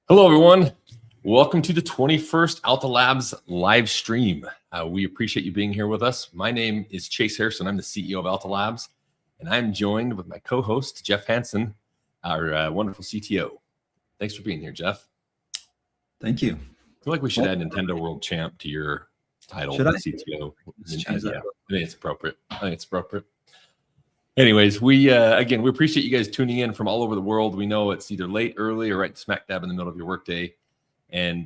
Hello, everyone. Welcome to the 21st Alta Labs live stream. We appreciate you being here with us. My name is Chase Harrison. I'm the CEO of Alta Labs, and I'm joined with my co-host, Jeff Hansen, our wonderful CTO. Thanks for being here, Jeff. Thank you. I feel like we should add Nintendo World Champ to your title, CTO. I think it's appropriate. Anyways, we appreciate you guys tuning in from all over the world. We know it's either late, early, or right smack dab in the middle of your workday. And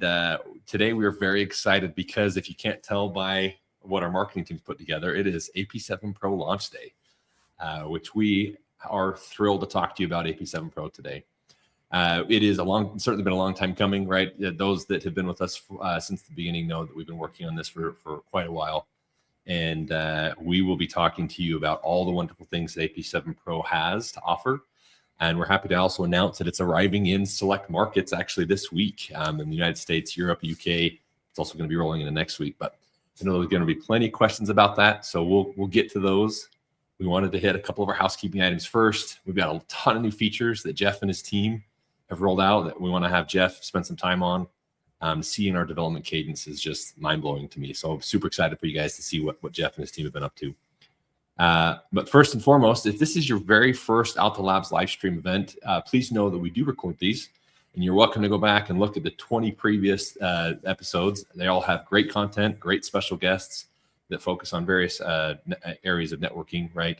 today we are very excited because if you can't tell by what our marketing team's put together, it is AP7 Pro launch day, which we are thrilled to talk to you about AP7 Pro today. It is certainly been a long time coming, right? Those that have been with us since the beginning know that we've been working on this for quite a while. And we will be talking to you about all the wonderful things that AP7 Pro has to offer. And we're happy to also announce that it's arriving in select markets actually this week in the United States, Europe, UK. It's also going to be rolling into next week. But I know there's going to be plenty of questions about that. So we'll get to those. We wanted to hit a couple of our housekeeping items first. We've got a ton of new features that Jeff and his team have rolled out that we want to have Jeff spend some time on. Seeing our development cadence is just mind-blowing to me. So I'm super excited for you guys to see what Jeff and his team have been up to. But first and foremost, if this is your very first Alta Labs live stream event, please know that we do record these. And you're welcome to go back and look at the 20 previous episodes. They all have great content, great special guests that focus on various areas of networking, right?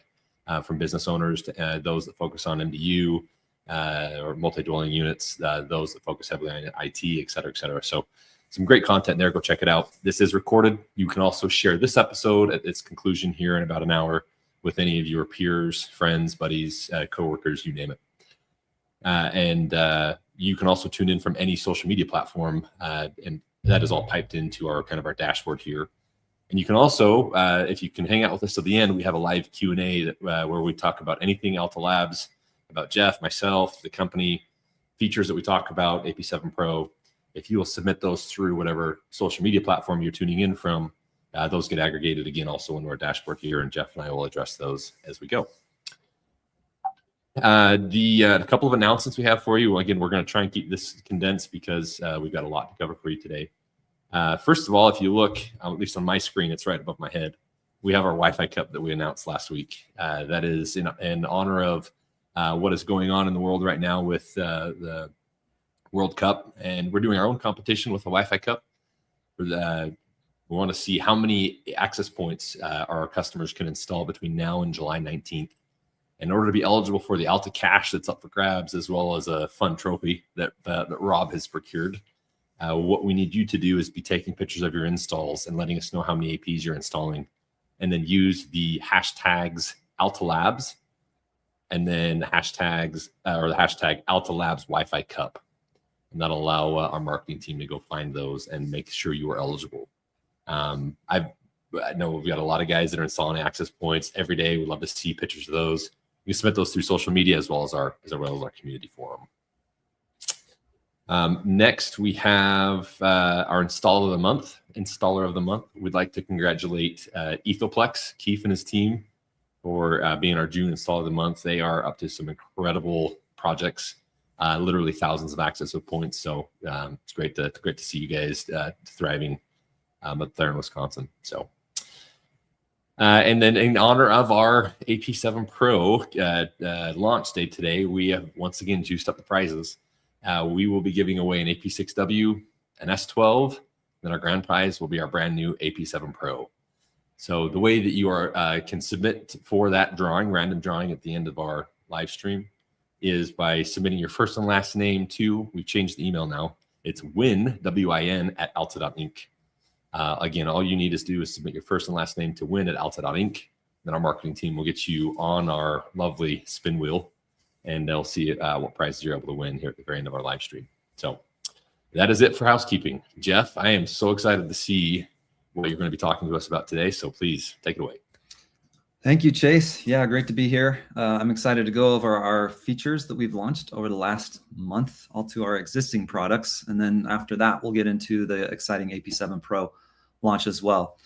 From business owners to those that focus on MDU, or multi-dwelling units, those that focus heavily on IT, et cetera, et cetera. So some great content there. Go check it out. This is recorded. You can also share this episode at its conclusion here in about an hour with any of your peers, friends, buddies, coworkers, you name it. And you can also tune in from any social media platform. And that is all piped into our dashboard here. And you can also, if you can hang out with us till the end, we have a live Q&A where we talk about anything Alta Labs, about Jeff, myself, the company, features that we talk about, AP7 Pro. If you will submit those through whatever social media platform you're tuning in from, those get aggregated again also into our dashboard here, and Jeff and I will address those as we go. The couple of announcements we have for you. Again, we're going to try and keep this condensed because we've got a lot to cover for you today. First of all, if you look, at least on my screen, it's right above my head. We have our Wi-Fi cup that we announced last week. That is in honor of what is going on in the world right now with the World Cup, and we're doing our own competition with the Wi-Fi Cup. We want to see how many access points our customers can install between now and July 19th in order to be eligible for the Alta Cash that's up for grabs, as well as a fun trophy that Rob has procured. What we need you to do is be taking pictures of your installs and letting us know how many APs you're installing, and then use the hashtags Alta Labs and then the hashtag Alta Labs Wi-Fi Cup. And that'll allow our marketing team to go find those and make sure you are eligible. I know we've got a lot of guys that are installing access points every day. We'd love to see pictures of those. You can submit those through social media as well as our community forum. Next, we have our installer of the month. We'd like to congratulate Ethoplex, Keith and his team, for being our June installer of the month. They are up to some incredible projects, literally thousands of access points. So it's great to see you guys thriving up there in Wisconsin. So, and then in honor of our AP7 Pro launch day today, we have once again juiced up the prizes. We will be giving away an AP6W, an S12, then our grand prize will be our brand new AP7 Pro. So the way that you can submit for that random drawing at the end of our live stream, is by submitting your first and last name to, we've changed the email now, it's win, W-I-N, at alta.inc. Again, all you need to do is submit your first and last name to win at alta.inc. Then our marketing team will get you on our lovely spin wheel, and they'll see what prizes you're able to win here at the very end of our live stream. So that is it for housekeeping. Jeff, I am so excited to see what you're going to be talking to us about today. So please take it away. Thank you, Chase. Yeah, great to be here. I'm excited to go over our features that we've launched over the last month, all to our existing products. And then after that, we'll get into the exciting AP7 Pro launch as well.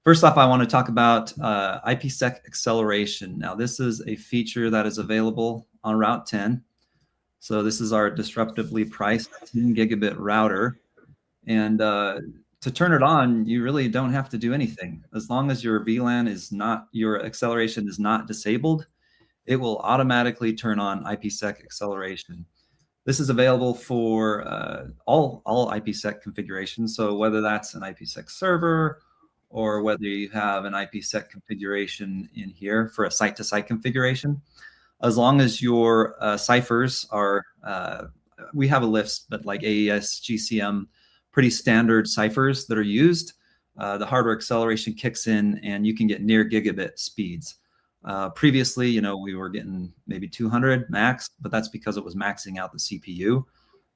First off, I want to talk about IPsec acceleration. Now, this is a feature that is available on Route 10. So this is our disruptively priced 10 gigabit router. And to turn it on, you really don't have to do anything. As long as your VLAN is not, your acceleration is not disabled, it will automatically turn on IPsec acceleration. This is available for all IPsec configurations. So whether that's an IPsec server or whether you have an IPsec configuration in here for a site-to-site configuration, as long as your ciphers are, we have a list, but like AES, GCM, pretty standard ciphers that are used, the hardware acceleration kicks in and you can get near gigabit speeds. Previously, you know, we were getting maybe 200 max, but that's because it was maxing out the CPU.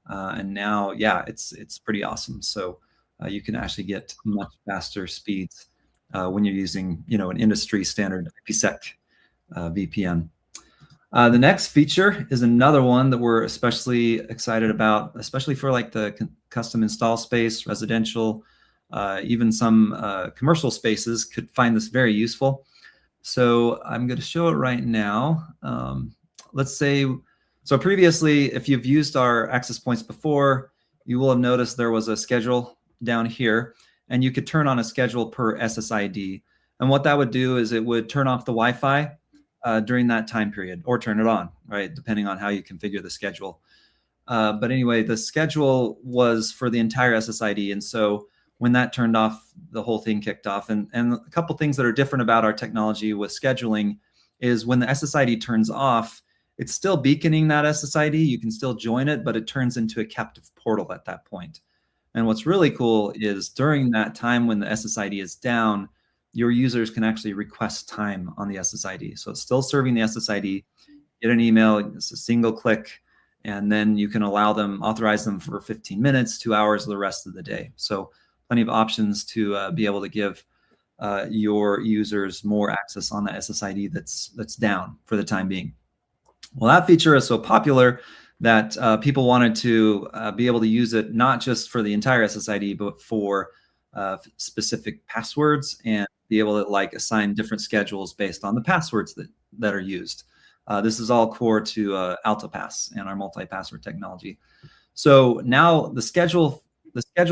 And now, yeah, it's pretty awesome. So you can actually get much faster speeds when you're using, you know, an industry standard IPsec VPN. The next feature is another one that we're especially excited about, especially for like the custom install space, residential, even some commercial spaces could find this very useful. So I'm going to show it right now. Let's say, so previously, if you've used our access points before, you will have noticed there was a schedule down here, and you could turn on a schedule per SSID. And what that would do is it would turn off the Wi-Fi during that time period, or turn it on, right? Depending on how you configure the schedule. But anyway, the schedule was for the entire SSID. And so when that turned off, the whole thing kicked off. And a couple things that are different about our technology with scheduling is when the SSID turns off, it's still beaconing that SSID. You can still join it, but it turns into a captive portal at that point. And what's really cool is during that time when the SSID is down, your users can actually request time on the SSID. So it's still serving the SSID, get an email, it's a single click, and then you can allow them, authorize them for 15 minutes, 2 hours, the rest of the day. So plenty of options to be able to give your users more access on the SSID that's down for the time being. Well, that feature is so popular that people wanted to be able to use it not just for the entire SSID, but for specific passwords, and be able to like assign different schedules based on the passwords that are used. This is all core to AltaPass and our multi-password technology. So now the schedule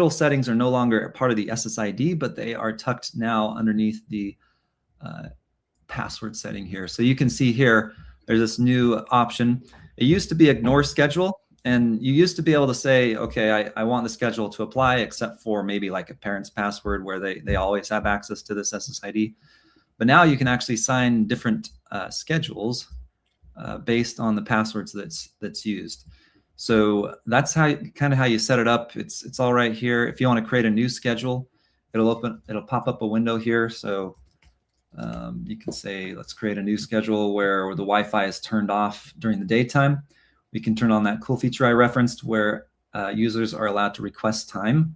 settings are no longer a part of the SSID, but they are tucked now underneath the password setting here. So you can see here, there's this new option. It used to be ignore schedule, and you used to be able to say, okay, I want the schedule to apply except for maybe like a parent's password where they always have access to this SSID. But now you can actually assign different schedules based on the passwords that's used. So that's how kind of how you set it up. It's all right here. If you want to create a new schedule, it'll pop up a window here. So you can say, let's create a new schedule where the Wi-Fi is turned off during the daytime. We can turn on that cool feature I referenced where users are allowed to request time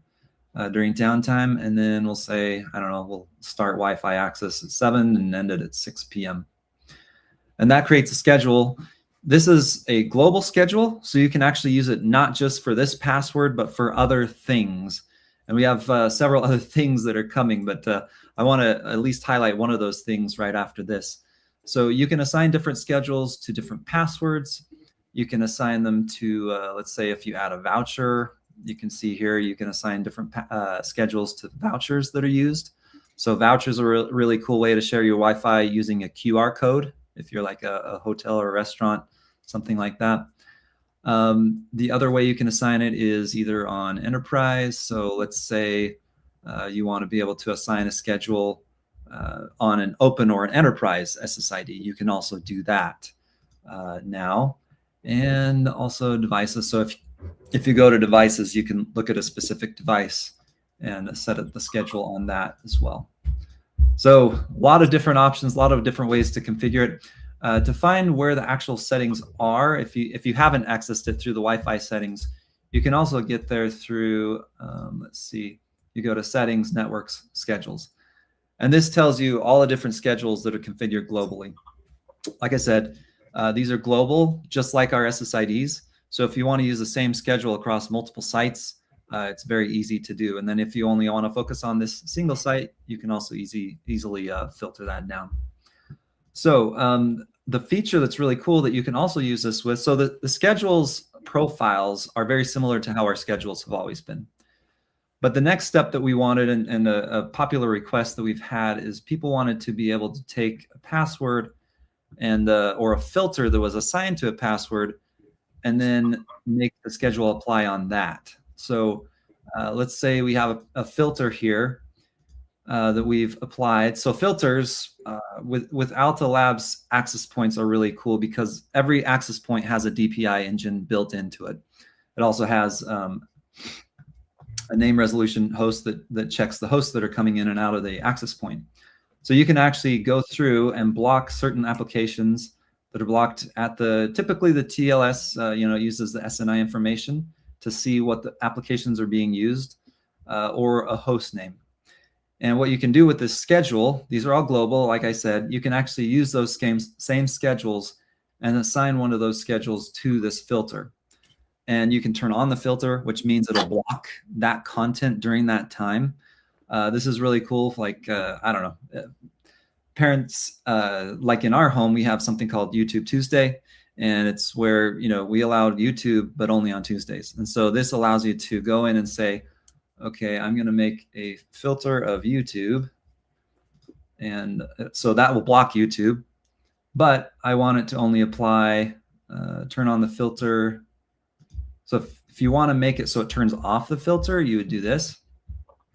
during downtime. And then we'll say, I don't know, we'll start Wi-Fi access at 7 and end it at 6 p.m. And that creates a schedule. This is a global schedule, so you can actually use it not just for this password, but for other things. And we have several other things that are coming, but I want to at least highlight one of those things right after this. So you can assign different schedules to different passwords. You can assign them to, let's say if you add a voucher, you can see here, you can assign different schedules to vouchers that are used. So vouchers are a really cool way to share your Wi-Fi using a QR code. If you're like a hotel or a restaurant, something like that. The other way you can assign it is either on enterprise. So let's say you want to be able to assign a schedule on an open or an enterprise SSID. You can also do that now. And also devices. So if you go to devices, you can look at a specific device and set up the schedule on that as well. So a lot of different options, a lot of different ways to configure it. To find where the actual settings are, if you haven't accessed it through the Wi-Fi settings, you can also get there through, let's see, you go to settings, networks, schedules. And this tells you all the different schedules that are configured globally. Like I said, these are global, just like our SSIDs. So if you want to use the same schedule across multiple sites, it's very easy to do. And then if you only want to focus on this single site, you can also easily filter that down. So the feature that's really cool that you can also use this with, so the schedules profiles are very similar to how our schedules have always been. But the next step that we wanted, and a popular request that we've had, is people wanted to be able to take a password and or a filter that was assigned to a password, and then make the schedule apply on that. So let's say we have a filter here that we've applied. So filters with Alta Labs access points are really cool because every access point has a DPI engine built into it. It also has a name resolution host that checks the hosts that are coming in and out of the access point. So you can actually go through and block certain applications that are blocked at typically the TLS, uses the SNI information to see what the applications are being used, or a host name. And what you can do with this schedule, these are all global, like I said, you can actually use those same schedules and assign one of those schedules to this filter. And you can turn on the filter, which means it'll block that content during that time. This is really cool. Like, I don't know, parents, like in our home, we have something called YouTube Tuesday, and it's where, we allowed YouTube, but only on Tuesdays. And so this allows you to go in and say, okay, I'm going to make a filter of YouTube. And so that will block YouTube, but I want it to only apply, turn on the filter. So if you want to make it so it turns off the filter, you would do this.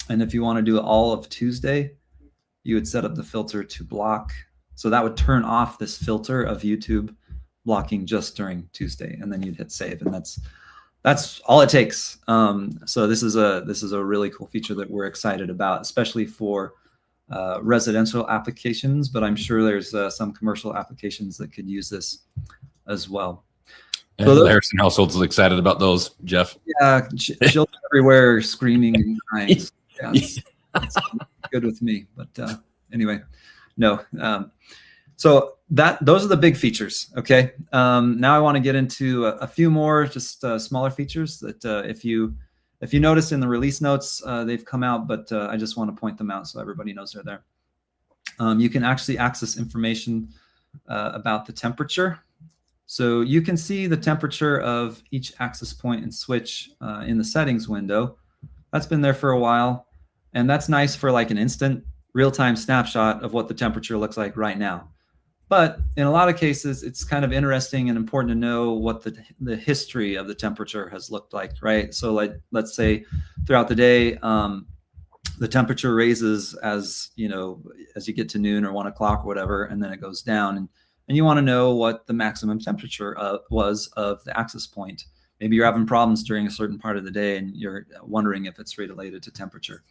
And if you want to do it all of Tuesday, you would set up the filter to block. So that would turn off this filter of YouTube blocking just during Tuesday, and then you'd hit save, and that's all it takes. So this is a really cool feature that we're excited about, especially for residential applications, but I'm sure there's some commercial applications that could use this as well. And so the Harrison household is excited about those, Jeff. Yeah, children everywhere screaming and crying. Yeah, it's good with me, but anyway, no. So those are the big features. Okay. Now I want to get into a few more, just smaller features that if you notice in the release notes, they've come out, but I just want to point them out so everybody knows they're there. You can actually access information about the temperature. So you can see the temperature of each access point and switch in the settings window. That's been there for a while, and that's nice for like an instant real-time snapshot of what the temperature looks like right now. But in a lot of cases, it's kind of interesting and important to know what the history of the temperature has looked like, right? So like, let's say throughout the day, the temperature raises as you get to noon or 1 o'clock or whatever, and then it goes down. And you want to know what the maximum temperature was of the access point. Maybe you're having problems during a certain part of the day and you're wondering if it's related to temperature.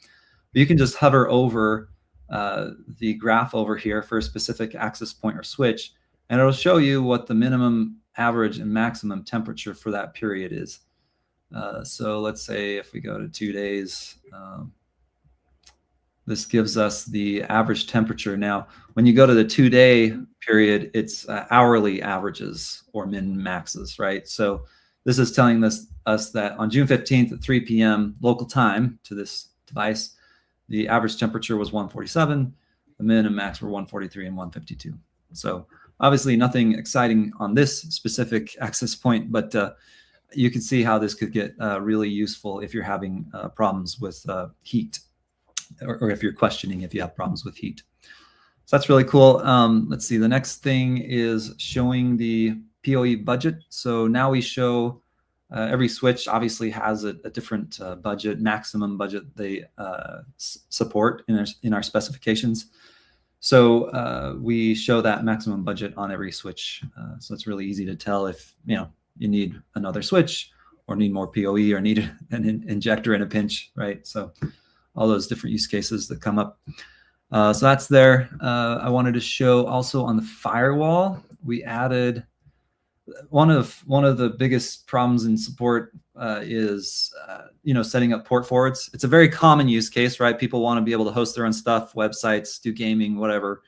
But you can just hover over the graph over here for a specific access point or switch, and it'll show you what the minimum, average, and maximum temperature for that period is. So let's say if we go to 2 days, this gives us the average temperature. Now, when you go to the 2-day period, it's hourly averages or min maxes, right? So this is telling us that on June 15th at 3 p.m. local time to this device, the average temperature was 147, the min and max were 143 and 152. So obviously nothing exciting on this specific access point, but you can see how this could get really useful if you're having problems with heat, or if you're questioning if you have problems with heat. So that's really cool. Let's see, the next thing is showing the PoE budget. So now we show every switch obviously has a different budget, maximum budget they support in our specifications. So we show that maximum budget on every switch. So it's really easy to tell if you need another switch or need more PoE or need an injector in a pinch, right? So all those different use cases that come up. So that's there. I wanted to show also on the firewall, we added one of the biggest problems in support is setting up port forwards. It's a very common use case, right? People want to be able to host their own stuff, websites, do gaming, whatever.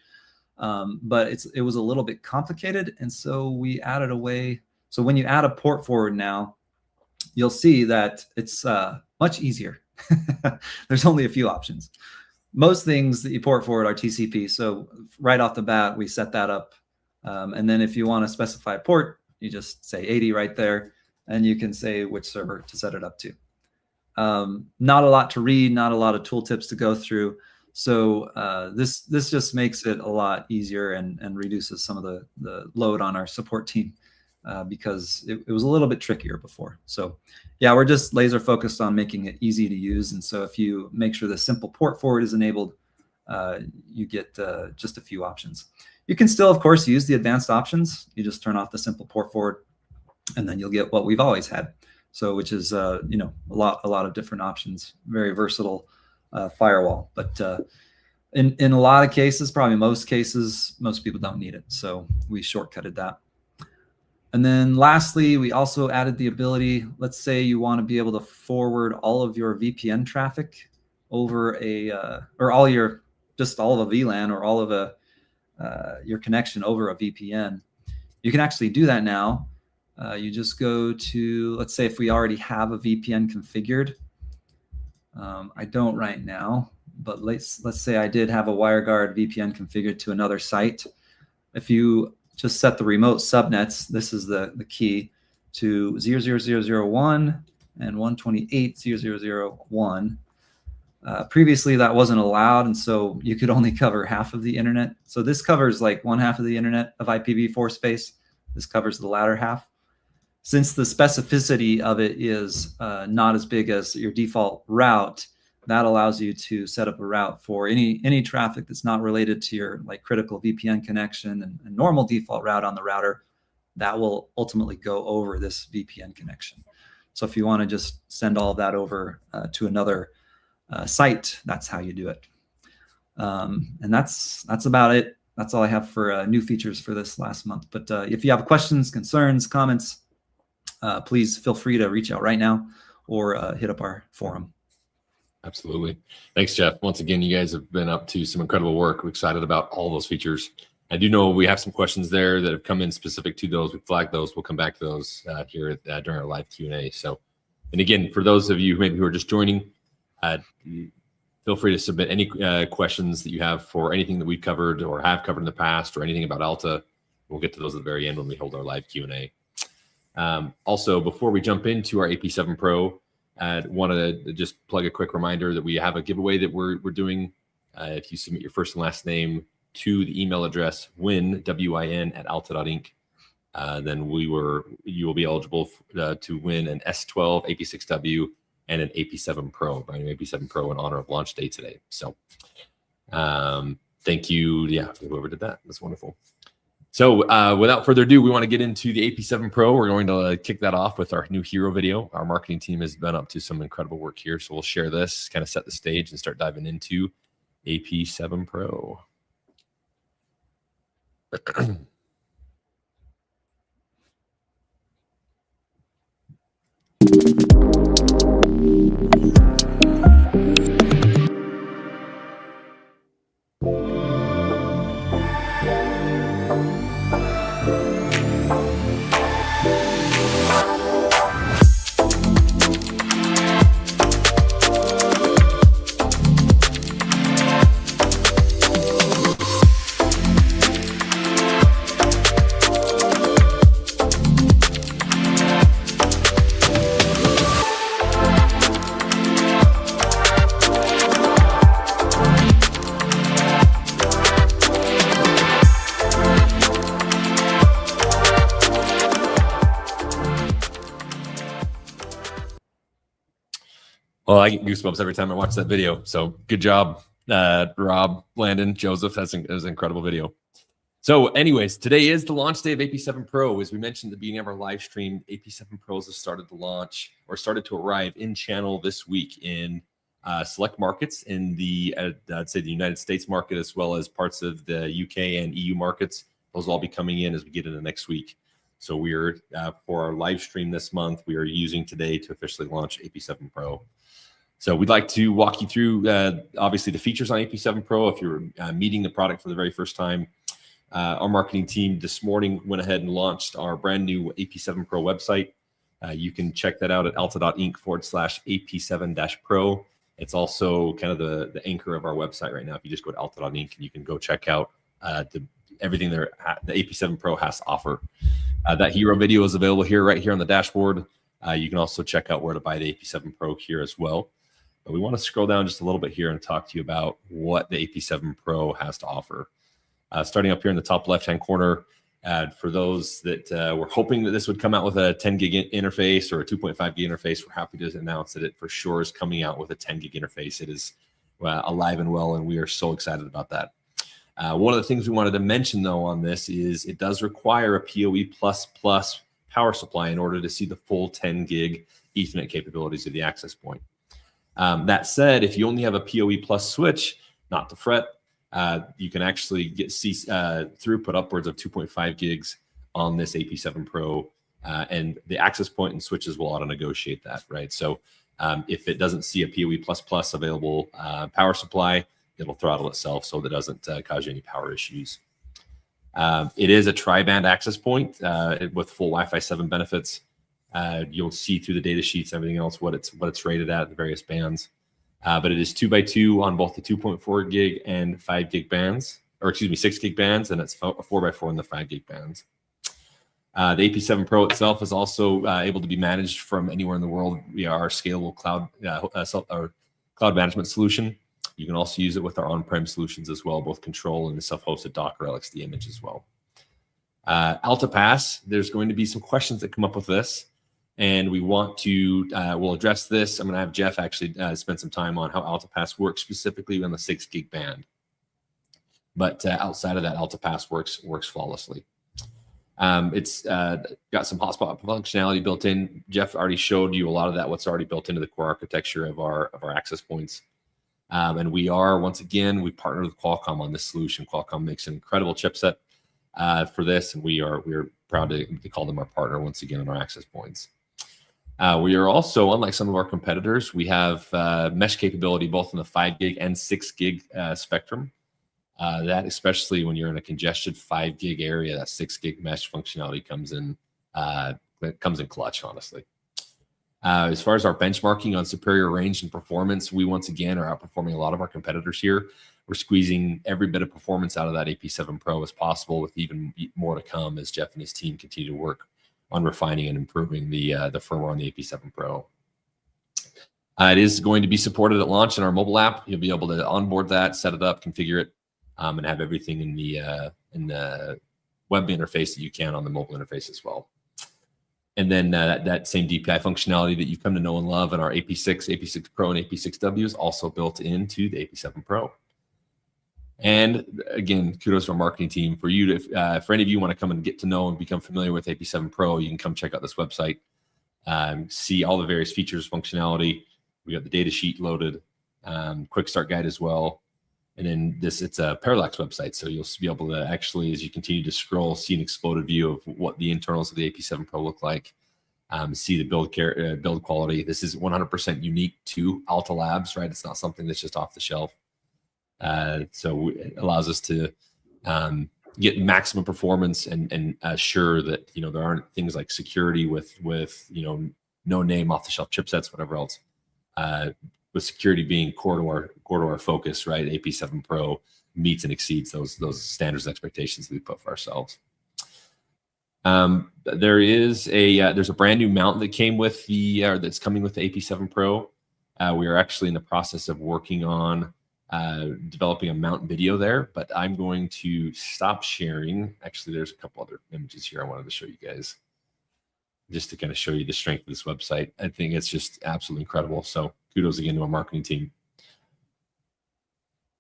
But it was a little bit complicated, and so we added a way. So when you add a port forward now, you'll see that it's much easier. There's only a few options. Most things that you port forward are TCP. So right off the bat, we set that up. And then if you want to specify a port, you just say 80 right there, and you can say which server to set it up to. Not a lot to read, not a lot of tooltips to go through. So this just makes it a lot easier and reduces some of the load on our support team because it was a little bit trickier before. So yeah, we're just laser focused on making it easy to use. And so if you make sure the simple port forward is enabled, you get just a few options. You can still, of course, use the advanced options. You just turn off the simple port forward, and then you'll get what we've always had. So, which is a lot of different options, very versatile firewall. But in a lot of cases, probably most cases, most people don't need it. So we shortcutted that. And then lastly, we also added the ability, let's say you want to be able to forward all of your VPN traffic over or all of a VLAN or all of your connection over a VPN. You can actually do that now. You just go to, let's say if we already have a VPN configured. I don't right now, but let's say I did have a WireGuard VPN configured to another site. If you just set the remote subnets, this is the key, to 00001 and 128.0.0.0.1. Previously that wasn't allowed, and so you could only cover half of the internet. So this covers like one half of the internet of IPv4 space. This covers the latter half. Since the specificity of it is not as big as your default route, that allows you to set up a route for any traffic that's not related to your like critical VPN connection and normal default route on the router that will ultimately go over this VPN connection. So if you want to just send all of that over to another site, that's how you do it. And that's about it. That's all I have for new features for this last month. But if you have questions, concerns, comments, please feel free to reach out right now or hit up our forum. Absolutely. Thanks, Jeff. Once again, you guys have been up to some incredible work. We're excited about all those features. I do know we have some questions there that have come in specific to those. We flagged those. We'll come back to those here during our live Q&A. So, and again, for those of you maybe who are just joining, feel free to submit any questions that you have for anything that we've covered or have covered in the past or anything about Alta. We'll get to those at the very end when we hold our live Q&A. Also, before we jump into our AP7 Pro, I want to just plug a quick reminder that we have a giveaway that we're doing. If you submit your first and last name to the email address win, W-I-N, at alta.inc, then you will be eligible to win an S12 AP6W and an AP7 Pro, brand new AP7 Pro in honor of launch day today. So thank you. Yeah, whoever did that. That's wonderful. So without further ado, we want to get into the AP7 Pro. We're going to kick that off with our new hero video. Our marketing team has been up to some incredible work here. So we'll share this, kind of set the stage and start diving into AP7 Pro. Well, I get goosebumps every time I watch that video. So good job, Rob, Landon, Joseph. That was an incredible video. So anyways, today is the launch day of AP7 Pro. As we mentioned at the beginning of our live stream, AP7 Pros have started to launch or started to arrive in channel this week in select markets in the, I'd say the United States market, as well as parts of the UK and EU markets. Those will all be coming in as we get into next week. So we're, for our live stream this month, we are using today to officially launch AP7 Pro. So we'd like to walk you through, obviously, the features on AP7 Pro. If you're meeting the product for the very first time, our marketing team this morning went ahead and launched our brand new AP7 Pro website. You can check that out at alta.inc/AP7-Pro. It's also kind of the anchor of our website right now. If you just go to alta.inc, you can go check out everything the AP7 Pro has to offer. That hero video is available right here on the dashboard. You can also check out where to buy the AP7 Pro here as well. But we want to scroll down just a little bit here and talk to you about what the AP7 Pro has to offer. Starting up here in the top left-hand corner, for those that were hoping that this would come out with a 10 gig interface or a 2.5 gig interface, we're happy to announce that it for sure is coming out with a 10 gig interface. It is alive and well, and we are so excited about that. One of the things we wanted to mention, though, on this is it does require a PoE++ power supply in order to see the full 10 gig Ethernet capabilities of the access point. That said, if you only have a PoE plus switch, not to fret, you can actually get throughput upwards of 2.5 gigs on this AP7 Pro, and the access point and switches will auto-negotiate that, right? So if it doesn't see a PoE++ available power supply, it'll throttle itself so that it doesn't cause you any power issues. It is a tri-band access point with full Wi-Fi 7 benefits. You'll see through the data sheets, everything else, what it's rated at the various bands. But it is 2x2 on both the 2.4 gig and 5 gig bands, or excuse me, 6 gig bands, and it's 4x4 in the 5 gig bands. The AP7 Pro itself is also able to be managed from anywhere in the world via our scalable cloud management solution. You can also use it with our on-prem solutions as well, both control and the self-hosted Docker LXD image as well. Alta Pass, there's going to be some questions that come up with this, and we want to, we'll address this. I'm going to have Jeff actually spend some time on how Alta Pass works specifically on the 6 gig band. But outside of that, Alta Pass works flawlessly. It's got some hotspot functionality built in. Jeff already showed you a lot of that, what's already built into the core architecture of our access points. And we are, once again, we partnered with Qualcomm on this solution. Qualcomm makes an incredible chipset for this, and we're proud to call them our partner once again on our access points. We are also, unlike some of our competitors, we have mesh capability both in the 5 gig and 6 gig spectrum. That, especially when you're in a congested 5 gig area, that 6 gig mesh functionality comes in clutch, honestly. As far as our benchmarking on superior range and performance, we once again are outperforming a lot of our competitors here. We're squeezing every bit of performance out of that AP7 Pro as possible, with even more to come as Jeff and his team continue to work on refining and improving the firmware on the AP7 Pro. It is going to be supported at launch in our mobile app. You'll be able to onboard that, set it up, configure it, and have everything in the web interface that you can on the mobile interface as well. And then that same DPI functionality that you've come to know and love in our AP6, AP6 Pro, and AP6W is also built into the AP7 Pro. And again, kudos to our marketing team. For you to, for any of you who want to come and get to know and become familiar with AP7 Pro, you can come check out this website, see all the various features, functionality. We got the data sheet loaded, quick start guide as well. And then it's a Parallax website, so you'll be able to actually, as you continue to scroll, see an exploded view of what the internals of the AP7 Pro look like, see the build quality. This is 100% unique to Alta Labs, right? It's not something that's just off the shelf. So it allows us to get maximum performance and assure that there aren't things like security with no name off the shelf chipsets, whatever else. With security being core to our focus, right? AP7 Pro meets and exceeds those standards and expectations that we put for ourselves. There's a brand new mount that came with that's coming with the AP7 Pro. We are actually in the process of working on developing a mount video there, but I'm going to stop sharing. Actually, there's a couple other images here I wanted to show you guys, just to kind of show you the strength of this website. I think it's just absolutely incredible. So kudos again to our marketing team.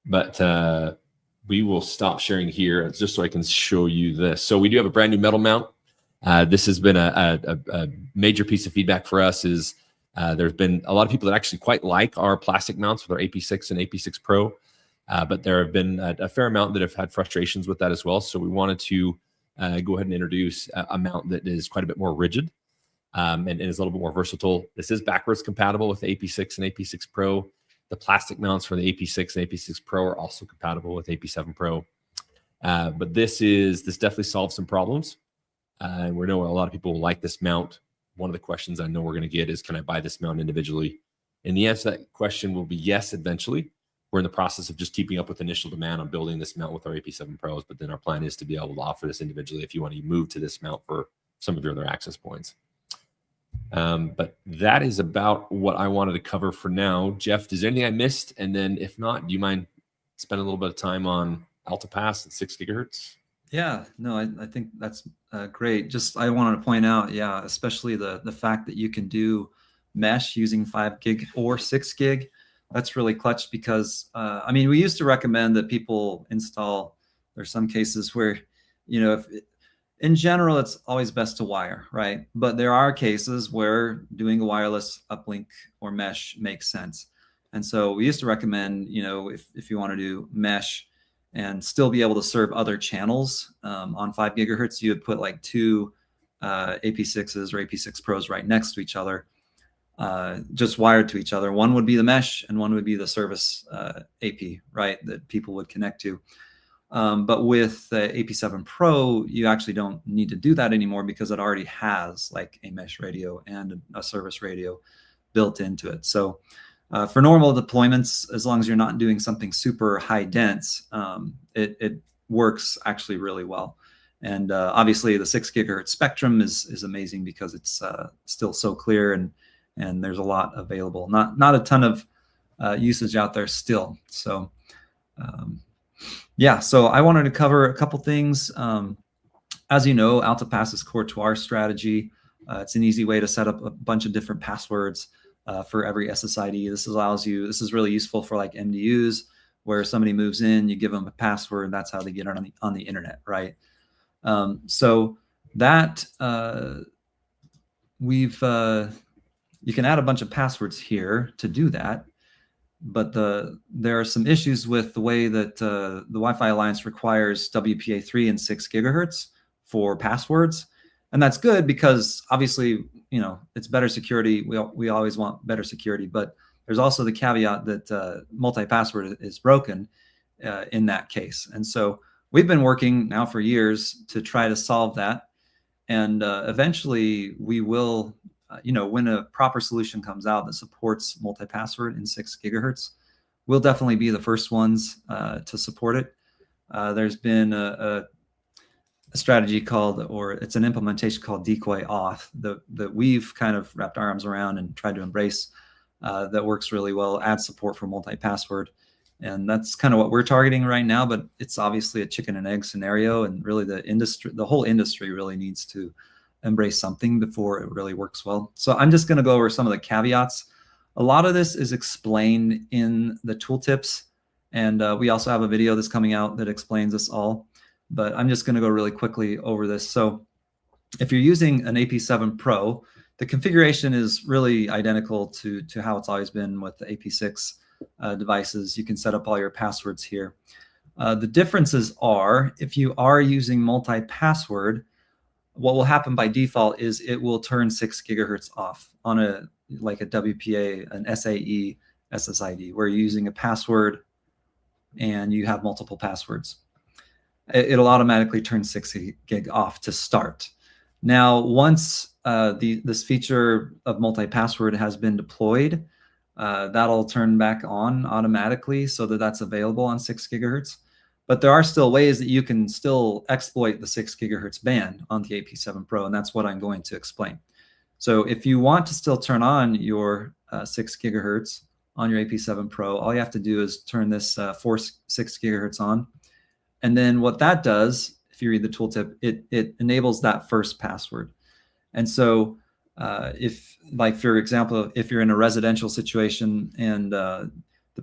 But we will stop sharing here just so I can show you this. So we do have a brand new metal mount. This has been a major piece of feedback for us. There's been a lot of people that actually quite like our plastic mounts with our AP6 and AP6 Pro, but there have been a fair amount that have had frustrations with that as well. So we wanted to go ahead and introduce a mount that is quite a bit more rigid and is a little bit more versatile. This is backwards compatible with the AP6 and AP6 Pro. The plastic mounts for the AP6 and AP6 Pro are also compatible with AP7 Pro. But this definitely solves some problems. And we know a lot of people will like this mount. One of the questions I know we're going to get is, can I buy this mount individually? And the answer to that question will be yes, eventually. We're in the process of just keeping up with initial demand on building this mount with our AP7 Pros, but then our plan is to be able to offer this individually if you want to move to this mount for some of your other access points. But that is about what I wanted to cover for now. Jeff, is there anything I missed? And then if not, do you mind spending a little bit of time on Alta Pass at 6 gigahertz? Yeah, no, I think that's great. Just I wanted to point out, yeah, especially the fact that you can do mesh using 5 gig or 6 gig. That's really clutch because I mean, we used to recommend that people install. There's some cases where, if in general it's always best to wire, right? But there are cases where doing a wireless uplink or mesh makes sense. And so we used to recommend, if you want to do mesh and still be able to serve other channels on 5 gigahertz, you would put like two AP6s or AP6 Pros right next to each other, just wired to each other. One would be the mesh and one would be the service AP, right, that people would connect to. But with the AP7 Pro, you actually don't need to do that anymore because it already has like a mesh radio and a service radio built into it. So for normal deployments, as long as you're not doing something super high dense, it works actually really well. And obviously the 6 gigahertz spectrum is amazing because it's still so clear and there's a lot available. Not a ton of usage out there still. So yeah, so I wanted to cover a couple things. As you know, Alta Pass is core to our strategy. It's an easy way to set up a bunch of different passwords for every SSID. This is really useful for like MDUs where somebody moves in, you give them a password, and that's how they get on the internet, right? So that you can add a bunch of passwords here to do that. But there are some issues with the way that the Wi-Fi Alliance requires WPA3 and 6 gigahertz for passwords. And that's good because obviously, it's better security. We always want better security, but there's also the caveat that multi-password is broken in that case. And so we've been working now for years to try to solve that. And eventually we will, when a proper solution comes out that supports multi-password in 6 gigahertz, we'll definitely be the first ones to support it. There's been a strategy it's an implementation called decoy auth that we've kind of wrapped our arms around and tried to embrace that works really well, adds support for multi-password. And that's kind of what we're targeting right now, but it's obviously a chicken and egg scenario. And really the whole industry really needs to embrace something before it really works well. So I'm just going to go over some of the caveats. A lot of this is explained in the tooltips. And we also have a video that's coming out that explains this all. But I'm just going to go really quickly over this. So if you're using an AP7 Pro, the configuration is really identical to how it's always been with the AP6 devices. You can set up all your passwords here. The differences are, if you are using multi-password, what will happen by default is it will turn 6 gigahertz off on a WPA, an SAE SSID, where you're using a password and you have multiple passwords. It'll automatically turn 6 gig off to start. Now, once this feature of multi-password has been deployed, that'll turn back on automatically so that that's available on 6 gigahertz. But there are still ways that you can still exploit the 6 gigahertz band on the AP7 Pro, and that's what I'm going to explain. So if you want to still turn on your 6 gigahertz on your AP7 Pro, all you have to do is turn this 6 gigahertz on. And then what that does, if you read the tooltip, it enables that first password. And so for example, if you're in a residential situation and the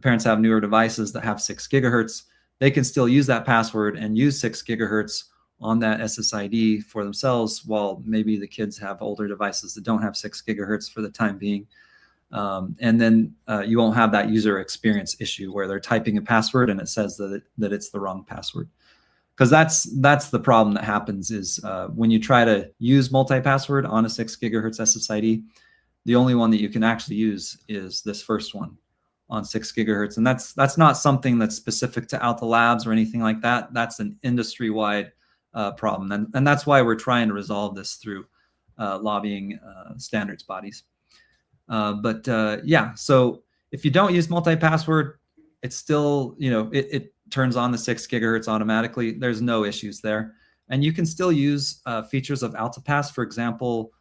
parents have newer devices that have 6 gigahertz, they can still use that password and use 6 gigahertz on that SSID for themselves, while maybe the kids have older devices that don't have 6 gigahertz for the time being. And then you won't have that user experience issue where they're typing a password and it says that it's the wrong password. Because that's the problem that happens is when you try to use multi-password on a 6 gigahertz SSID, the only one that you can actually use is this first one on 6 gigahertz. And that's not something that's specific to Alta Labs or anything like that. That's an industry-wide problem. And that's why we're trying to resolve this through lobbying standards bodies. Yeah, so if you don't use multi-password, it's still, it turns on the 6 gigahertz automatically. There's no issues there. And you can still use features of Alta Pass. For example,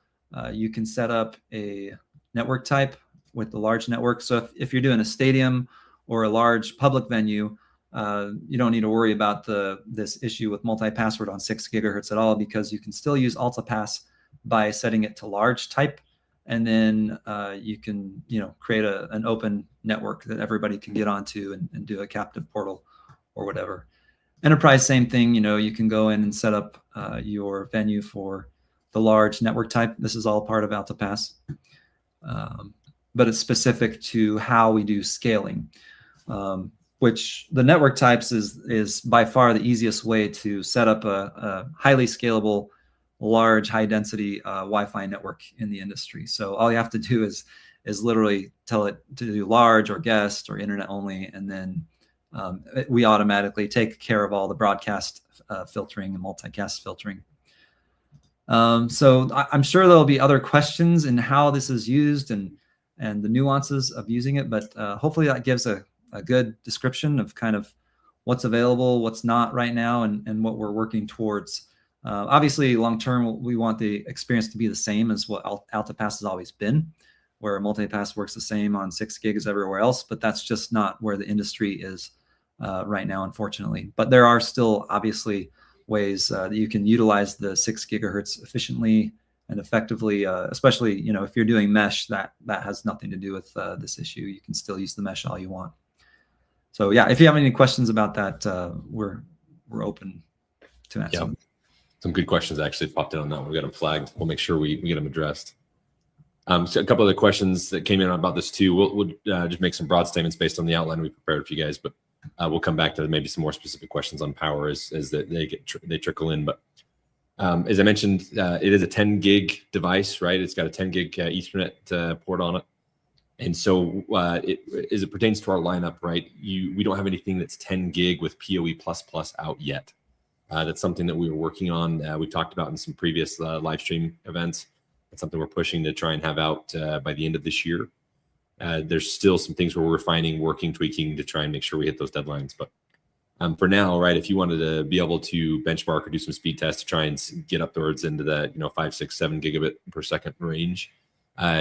You can set up a network type with the large network. So if you're doing a stadium or a large public venue, you don't need to worry about this issue with multi-password on 6 gigahertz at all, because you can still use AltaPass by setting it to large type, and then you can create an open network that everybody can get onto and do a captive portal or whatever. Enterprise, same thing. You can go in and set up your venue for the large network type. This is all part of AltaPass, but it's specific to how we do scaling, which the network types is by far the easiest way to set up a highly scalable, large, high density Wi-Fi network in the industry. So all you have to do is literally tell it to do large or guest or internet only, and then we automatically take care of all the broadcast filtering and multicast filtering. So I'm sure there'll be other questions in how this is used and the nuances of using it, but hopefully that gives a good description of kind of what's available, what's not right now, and what we're working towards. Obviously, long term, we want the experience to be the same as what AltaPass has always been, where multipass works the same on 6 gig as everywhere else, but that's just not where the industry is right now, unfortunately. But there are still obviously ways that you can utilize the 6 gigahertz efficiently and effectively, especially if you're doing mesh, that has nothing to do with this issue. You can still use the mesh all you want. So yeah, if you have any questions about that, we're open to answer. Yeah, some good questions actually popped in on that one. We got them flagged. We'll make sure we get them addressed. So a couple other questions that came in about this too. We'll just make some broad statements based on the outline we prepared for you guys, but we'll come back to maybe some more specific questions on power as they trickle in. But as I mentioned, it is a 10 gig device, right? It's got a 10 gig Ethernet port on it. And so as it pertains to our lineup, right, we don't have anything that's 10 gig with PoE++ out yet. That's something that we were working on. We talked about in some previous live stream events. That's something we're pushing to try and have out by the end of this year. There's still some things we're refining, working, tweaking to try and make sure we hit those deadlines. But for now, right, if you wanted to be able to benchmark or do some speed tests to try and get upwards into the 5, 6, 7 gigabit per second range,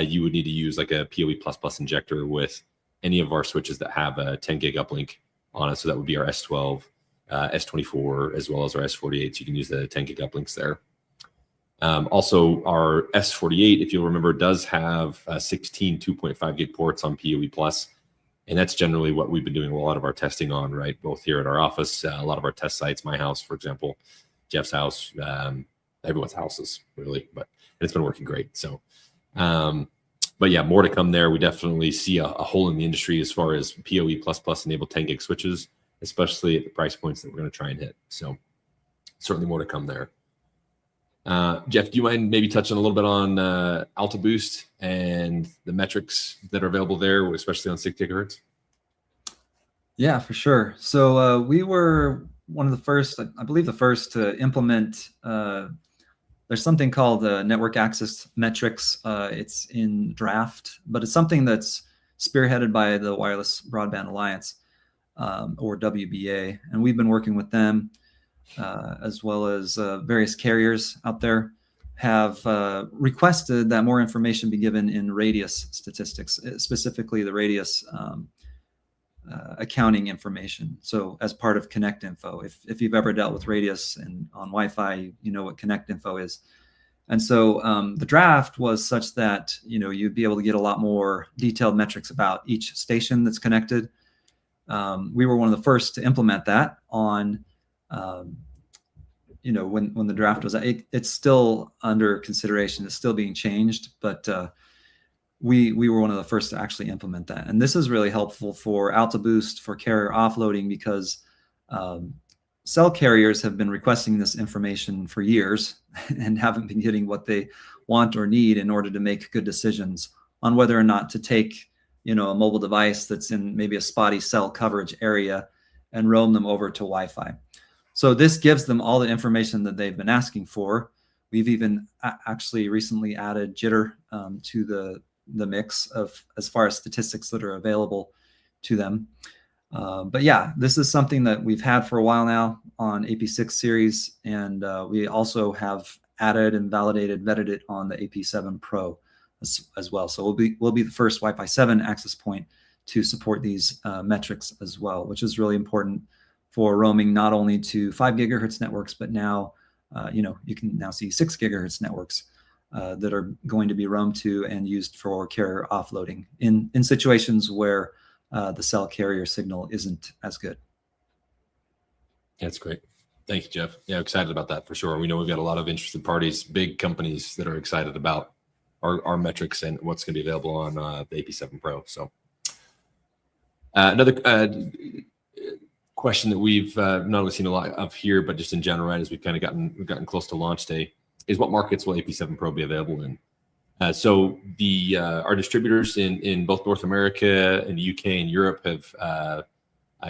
you would need to use like a PoE++ injector with any of our switches that have a 10 gig uplink on it. So that would be our S12, S24, as well as our S48. So you can use the 10 gig uplinks there. Also, our S48, if you'll remember, does have 16 2.5 gig ports on PoE+. And that's generally what we've been doing a lot of our testing on, right? Both here at our office, a lot of our test sites, my house, for example, Jeff's house, everyone's houses, really. But it's been working great. So, but yeah, more to come there. We definitely see a hole in the industry as far as PoE++ enabled 10 gig switches, especially at the price points that we're going to try and hit. So certainly more to come there. Jeff, do you mind maybe touching a little bit on Alta Boost and the metrics that are available there, especially on 6 gigahertz? Yeah, for sure. So we were one of the first, I believe the first to implement, there's something called network access metrics. It's in draft, but it's something that's spearheaded by the Wireless Broadband Alliance, or WBA. And we've been working with them, as well as various carriers out there have requested that more information be given in radius statistics, specifically the radius accounting information. So as part of Connect Info, if you've ever dealt with radius and on Wi-Fi, you know what Connect Info is. And so the draft was such that you'd be able to get a lot more detailed metrics about each station that's connected. We were one of the first to implement that on when the draft was, it's still under consideration. It's still being changed, but we were one of the first to actually implement that. And this is really helpful for Alta Boost, for carrier offloading, because cell carriers have been requesting this information for years and haven't been getting what they want or need in order to make good decisions on whether or not to take a mobile device that's in maybe a spotty cell coverage area and roam them over to Wi-Fi. So this gives them all the information that they've been asking for. We've even actually recently added jitter to the mix of as far as statistics that are available to them. But yeah, this is something that we've had for a while now on AP6 series, and we also have added and validated, vetted it on the AP7 Pro as well. So we'll be the first Wi-Fi 7 access point to support these metrics as well, which is really important for roaming not only to 5 gigahertz networks, but now you can now see 6 gigahertz networks that are going to be roamed to and used for carrier offloading in situations where the cell carrier signal isn't as good. That's great. Thank you, Jeff. Yeah, excited about that for sure. We know we've got a lot of interested parties, big companies that are excited about our metrics and what's going to be available on the AP7 Pro. So another question that we've not only seen a lot of here, but just in general, right, as we've kind of gotten close to launch day, is what markets will AP7 Pro be available in? So our distributors in both North America and the UK and Europe have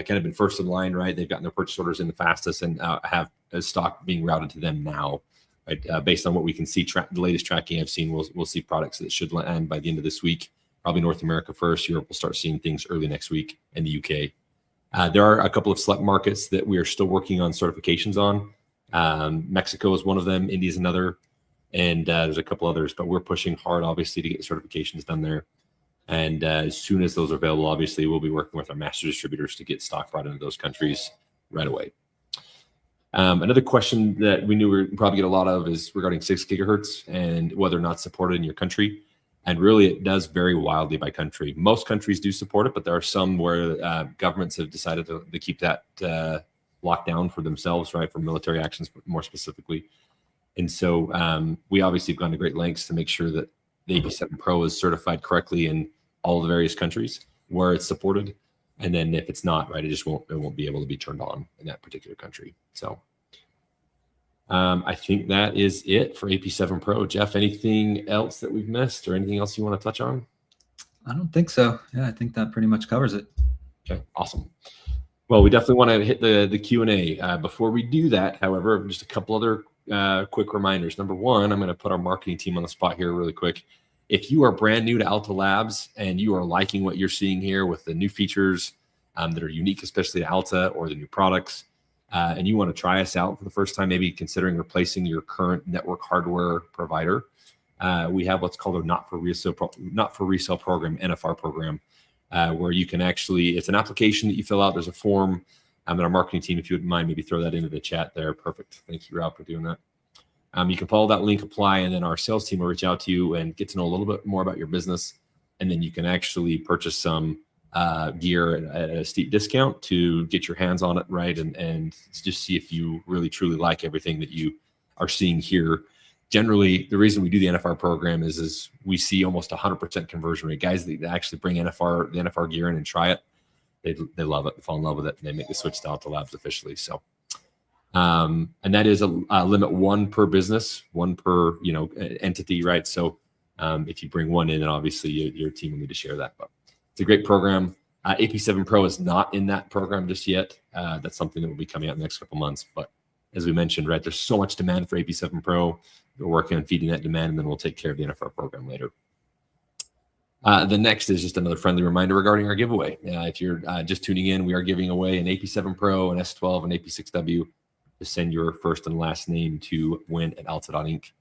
kind of been first in line, right? They've gotten their purchase orders in the fastest and have stock being routed to them now, right? Based on what we can see, the latest tracking I've seen, we'll see products that should land by the end of this week. Probably North America first. Europe will start seeing things early next week, and the UK. There are a couple of select markets that we are still working on certifications on. Mexico is one of them. India is another. And there's a couple others, but we're pushing hard, obviously, to get certifications done there. And as soon as those are available, obviously, we'll be working with our master distributors to get stock brought into those countries right away. Another question that we knew we'd probably get a lot of is regarding 6 gigahertz and whether or not supported in your country. And really, it does vary wildly by country. Most countries do support it, but there are some where governments have decided to keep that locked down for themselves, right, for military actions more specifically. And so we obviously have gone to great lengths to make sure that the AP7 Pro is certified correctly in all the various countries where it's supported. And then if it's not, right, it won't be able to be turned on in that particular country. So I think that is it for AP7 Pro. Jeff, anything else that we've missed or anything else you want to touch on? I don't think so. Yeah, I think that pretty much covers it. Okay, awesome. Well, we definitely want to hit the Q&A. Before we do that, however, just a couple other quick reminders. Number one, I'm going to put our marketing team on the spot here really quick. If you are brand new to Alta Labs and you are liking what you're seeing here with the new features that are unique, especially to Alta, or the new products, and you want to try us out for the first time, maybe considering replacing your current network hardware provider, we have what's called a not for resale program, NFR program, where you can actually, it's an application that you fill out. There's a form. And our marketing team, if you wouldn't mind, maybe throw that into the chat there. Perfect. Thank you, Rob, for doing that. You can follow that link, apply, and then our sales team will reach out to you and get to know a little bit more about your business. And then you can actually purchase some gear at a steep discount to get your hands on it, right? And just see if you really, truly like everything that you are seeing here. Generally, the reason we do the NFR program is we see almost 100% conversion rate. Guys that actually bring the NFR gear in and try it, they love it, they fall in love with it, and they make the switch to Alta Labs officially. So, and that is a limit, one per business, one per entity, right? So, if you bring one in, then obviously your team will need to share that. But it's a great program. AP7 Pro is not in that program just yet. That's something that will be coming out in the next couple months. But as we mentioned, right, there's so much demand for AP7 Pro. We're working on feeding that demand, and then we'll take care of the NFR program later. The next is just another friendly reminder regarding our giveaway. If you're just tuning in, we are giving away an AP7 Pro, an S12, an AP6W. Just send your first and last name to win@alta.inc,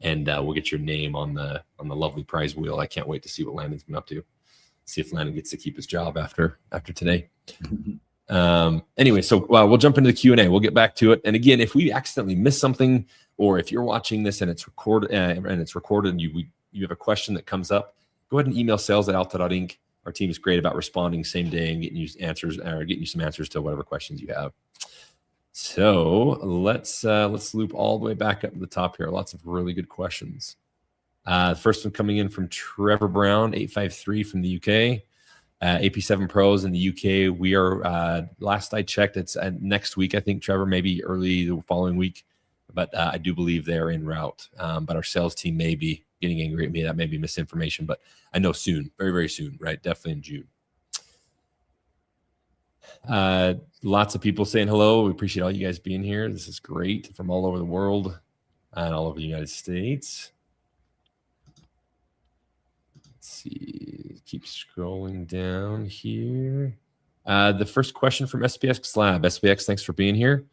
and we'll get your name on the lovely prize wheel. I can't wait to see what Landon's been up to. See if Landon gets to keep his job after today. Anyway, so we'll jump into the Q&A. We'll get back to it. And again, if we accidentally miss something, or if you're watching this and it's recorded and you have a question that comes up, go ahead and email sales@alta.inc. Our team is great about responding same day and getting you answers, or getting you some answers to whatever questions you have. So let's loop all the way back up to the top here. Lots of really good questions. The first one coming in from Trevor Brown, 853 from the UK. AP7 Pros in the UK. We are, last I checked, it's next week, I think, Trevor, maybe early the following week. But I do believe they're en route. But our sales team may be getting angry at me. That may be misinformation, but I know soon, very, very soon, right? Definitely in June. Lots of people saying hello. We appreciate all you guys being here. This is great, from all over the world and all over the United States. Let's see, keep scrolling down here. The first question from SPX Lab. SPX, thanks for being here.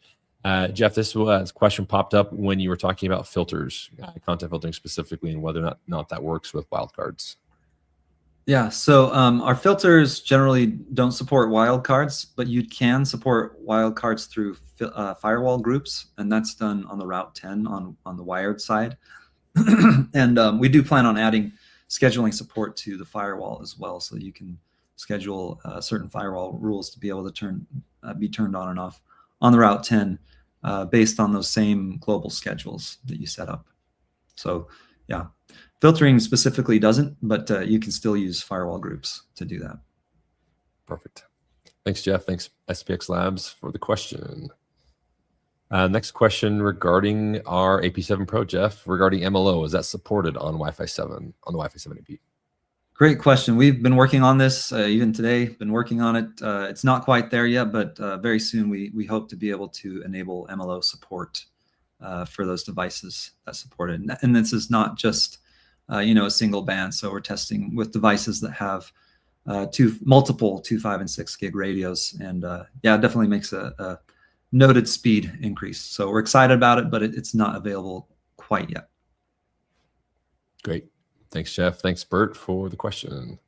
Jeff, this question popped up when you were talking about filters, content filtering specifically, and whether or not that works with wildcards. Yeah, so our filters generally don't support wildcards, but you can support wildcards through firewall groups, and that's done on the Route 10 on the wired side. And we do plan on adding scheduling support to the firewall as well, so you can schedule certain firewall rules to be able to be turned on and off on the Route 10 based on those same global schedules that you set up. So yeah, filtering specifically doesn't, but you can still use firewall groups to do that. Perfect. Thanks, Jeff. Thanks, SPX Labs, for the question. Next question regarding our AP7 Pro, Jeff, regarding MLO. Is that supported on Wi-Fi 7, on the Wi-Fi 7 AP? Great question. We've been working on this even today, been working on it. It's not quite there yet, but very soon we hope to be able to enable MLO support for those devices that support it. And this is not just a single band. So we're testing with devices that have multiple 2, 5, and 6 gig radios. And yeah, it definitely makes a noted speed increase. So we're excited about it, but it's not available quite yet. Great. Thanks, Jeff. Thanks, Bert, for the question.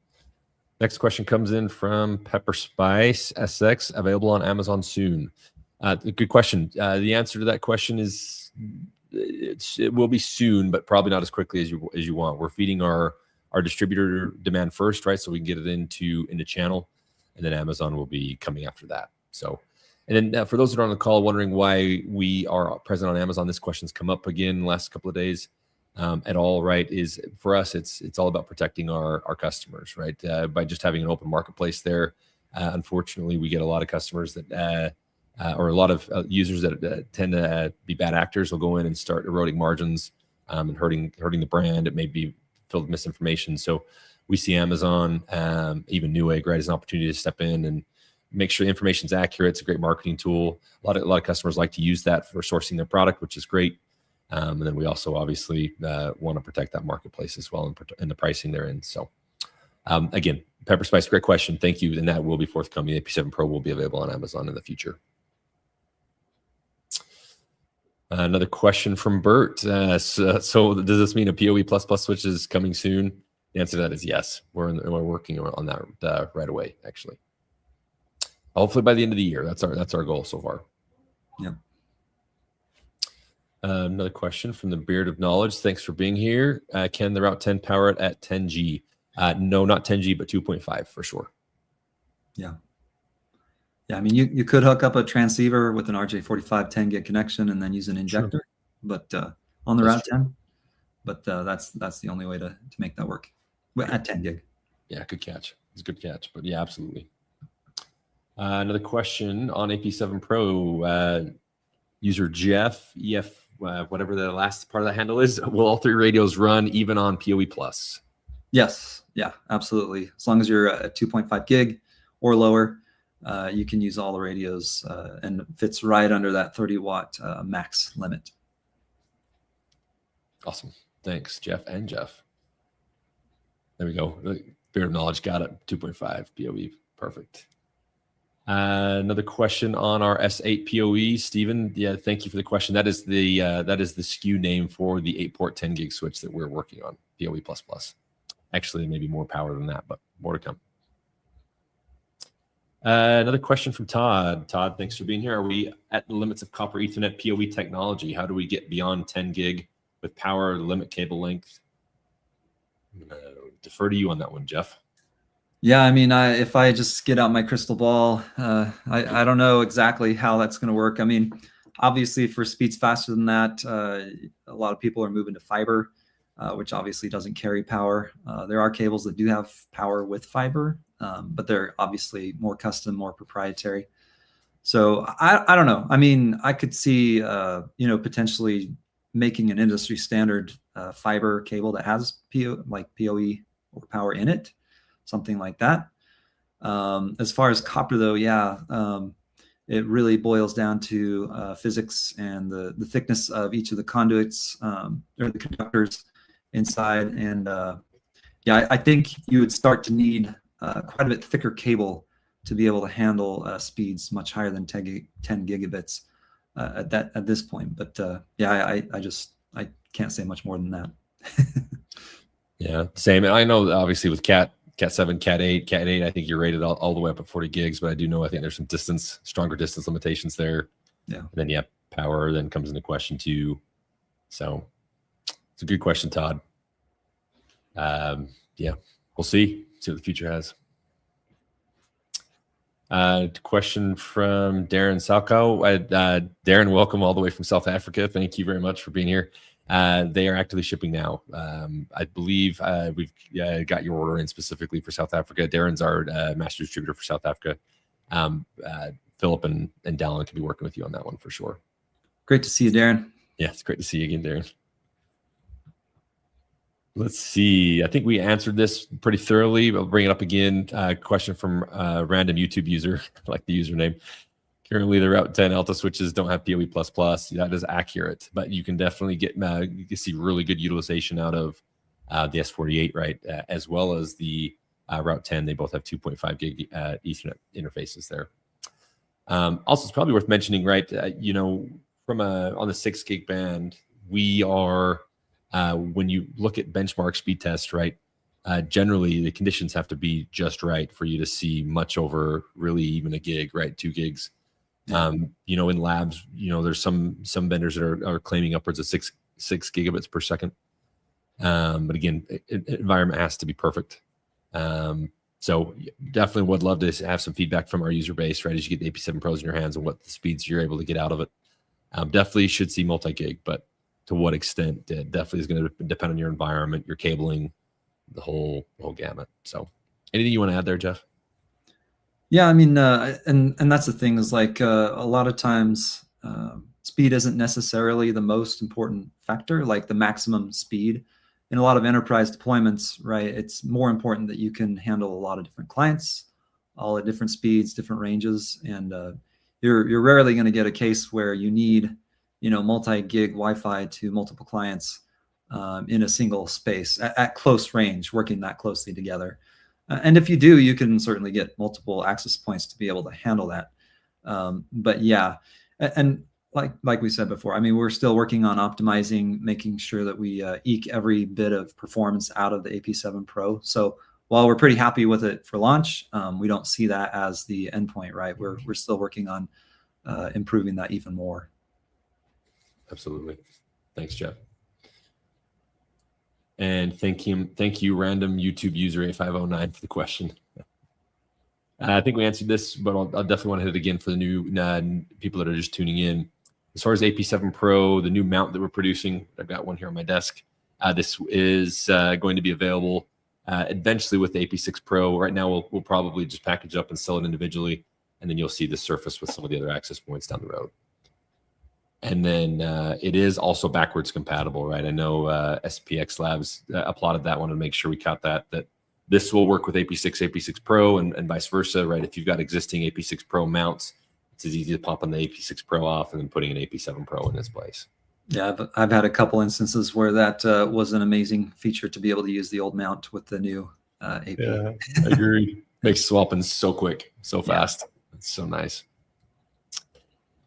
Next question comes in from Pepper Spice SX, available on Amazon soon. Good question. The answer to that question is it will be soon, but probably not as quickly as you want. We're feeding our distributor demand first, right? So we can get it into channel, and then Amazon will be coming after that. So, and then for those that are on the call wondering why we are present on Amazon, this question's come up again the last couple of days. At all, right, is for us, it's all about protecting our customers, right? By just having an open marketplace there. Unfortunately, we get a lot of customers that, or a lot of users that tend to be bad actors will go in and start eroding margins and hurting the brand. It may be filled with misinformation. So we see Amazon, even Newegg, right, as an opportunity to step in and make sure the information's accurate. It's a great marketing tool. A lot of customers like to use that for sourcing their product, which is great. And then we also obviously want to protect that marketplace as well and the pricing therein. So again, Pepper Spice, great question. Thank you. And that will be forthcoming. The AP7 Pro will be available on Amazon in the future. Another question from Bert. So does this mean a PoE++ switch is coming soon? The answer to that is yes. We're working on that right away, actually. Hopefully by the end of the year. That's our goal so far. Yeah. Another question from the Beard of Knowledge. Thanks for being here. Can the Route 10 power it at 10G? No, not 10G, but 2.5 for sure. Yeah. Yeah, I mean, you could hook up a transceiver with an RJ45 10 gig connection and then use an injector, sure. But on the Route 10. But that's the only way to make that work at 10 gig. Yeah, good catch. It's a good catch, but yeah, absolutely. Another question on AP7 Pro. User Jeff, EF, whatever the last part of the handle is, will all 3 radios run even on PoE+? Yes. Yeah, absolutely. As long as you're at 2.5 gig or lower, you can use all the radios and it fits right under that 30-watt max limit. Awesome. Thanks, Jeff and Jeff. There we go. Beard of Knowledge got it. 2.5 PoE. Perfect. Another question on our S8 PoE, Stephen. Yeah, thank you for the question. That is the SKU name for the 8-port 10 gig switch that we're working on, PoE++. Actually, maybe more power than that, but more to come. Another question from Todd. Todd, thanks for being here. Are we at the limits of copper Ethernet PoE technology? How do we get beyond 10 gig with power, limit cable length? I'm going to defer to you on that one, Jeff. Yeah, I mean, if I just get out my crystal ball, I don't know exactly how that's going to work. I mean, obviously for speeds faster than that, a lot of people are moving to fiber, which obviously doesn't carry power. There are cables that do have power with fiber, but they're obviously more custom, more proprietary. So I don't know. I mean, I could see, potentially making an industry standard fiber cable that has PoE or power in it. Something like that. As far as copper, though, yeah, it really boils down to physics and the thickness of each of the conduits or the conductors inside. And yeah, I think you would start to need quite a bit thicker cable to be able to handle speeds much higher than 10 gigabits. at this point. But yeah, I can't say much more than that. Yeah, same. And I know obviously with Cat 7, Cat 8, I think you're rated all the way up at 40 gigs, but I do know I think there's some stronger distance limitations there. Yeah. And then power then comes into question too. So it's a good question, Todd. Yeah, we'll see what the future has. Question from Darren Salko. Darren, welcome all the way from South Africa. Thank you very much for being here. They are actively shipping now. I believe we've got your order in specifically for South Africa. Darren's our master distributor for South Africa. Philip and Dallin can be working with you on that one for sure. Great to see you, Darren. Yeah, it's great to see you again, Darren. Let's see. I think we answered this pretty thoroughly. I'll bring it up again. Question from a random YouTube user, I like the username. Currently, the Route 10 Alta switches don't have PoE++. That is accurate, but you can definitely you can see really good utilization out of the S48, right? As well as the Route 10. They both have 2.5 gig Ethernet interfaces there. Also, it's probably worth mentioning, right? From on the 6 gig band, we are when you look at benchmark speed tests, right? Generally, the conditions have to be just right for you to see much over really even a gig, right? 2 gigs. In labs, there's some vendors that are claiming upwards of 6 gigabits per second. But again, environment has to be perfect. So definitely would love to have some feedback from our user base, right? As you get the AP7 Pros in your hands and what the speeds you're able to get out of it. Definitely should see multi-gig, but to what extent definitely is going to depend on your environment, your cabling, the whole gamut. So anything you want to add there, Jeff? Yeah, I mean, and that's the thing is like a lot of times speed isn't necessarily the most important factor, like the maximum speed. In a lot of enterprise deployments, right, it's more important that you can handle a lot of different clients, all at different speeds, different ranges, and you're rarely going to get a case where you need multi-gig Wi-Fi to multiple clients in a single space at close range, working that closely together. And if you do, you can certainly get multiple access points to be able to handle that. But yeah, and like we said before, I mean, we're still working on optimizing, making sure that we eke every bit of performance out of the AP7 Pro. So while we're pretty happy with it for launch, we don't see that as the endpoint, right? We're still working on improving that even more. Absolutely. Thanks, Jeff. And thank you, random YouTube user 8509 for the question. I think we answered this, but I'll definitely want to hit it again for the new people that are just tuning in. As far as AP7 Pro, the new mount that we're producing, I've got one here on my desk. This is going to be available eventually with the AP6 Pro. Right now, we'll probably just package it up and sell it individually, and then you'll see the surface with some of the other access points down the road. And then it is also backwards compatible, right? I know SPX Labs applauded that one to make sure we caught that this will work with AP6 Pro, and vice versa, right? If you've got existing AP6 Pro mounts, it's as easy to pop on the AP6 Pro off and then putting an AP7 Pro in its place. Yeah, I've had a couple instances where that was an amazing feature to be able to use the old mount with the new AP. Yeah, I agree. Makes swapping so quick, so fast. Yeah. It's so nice.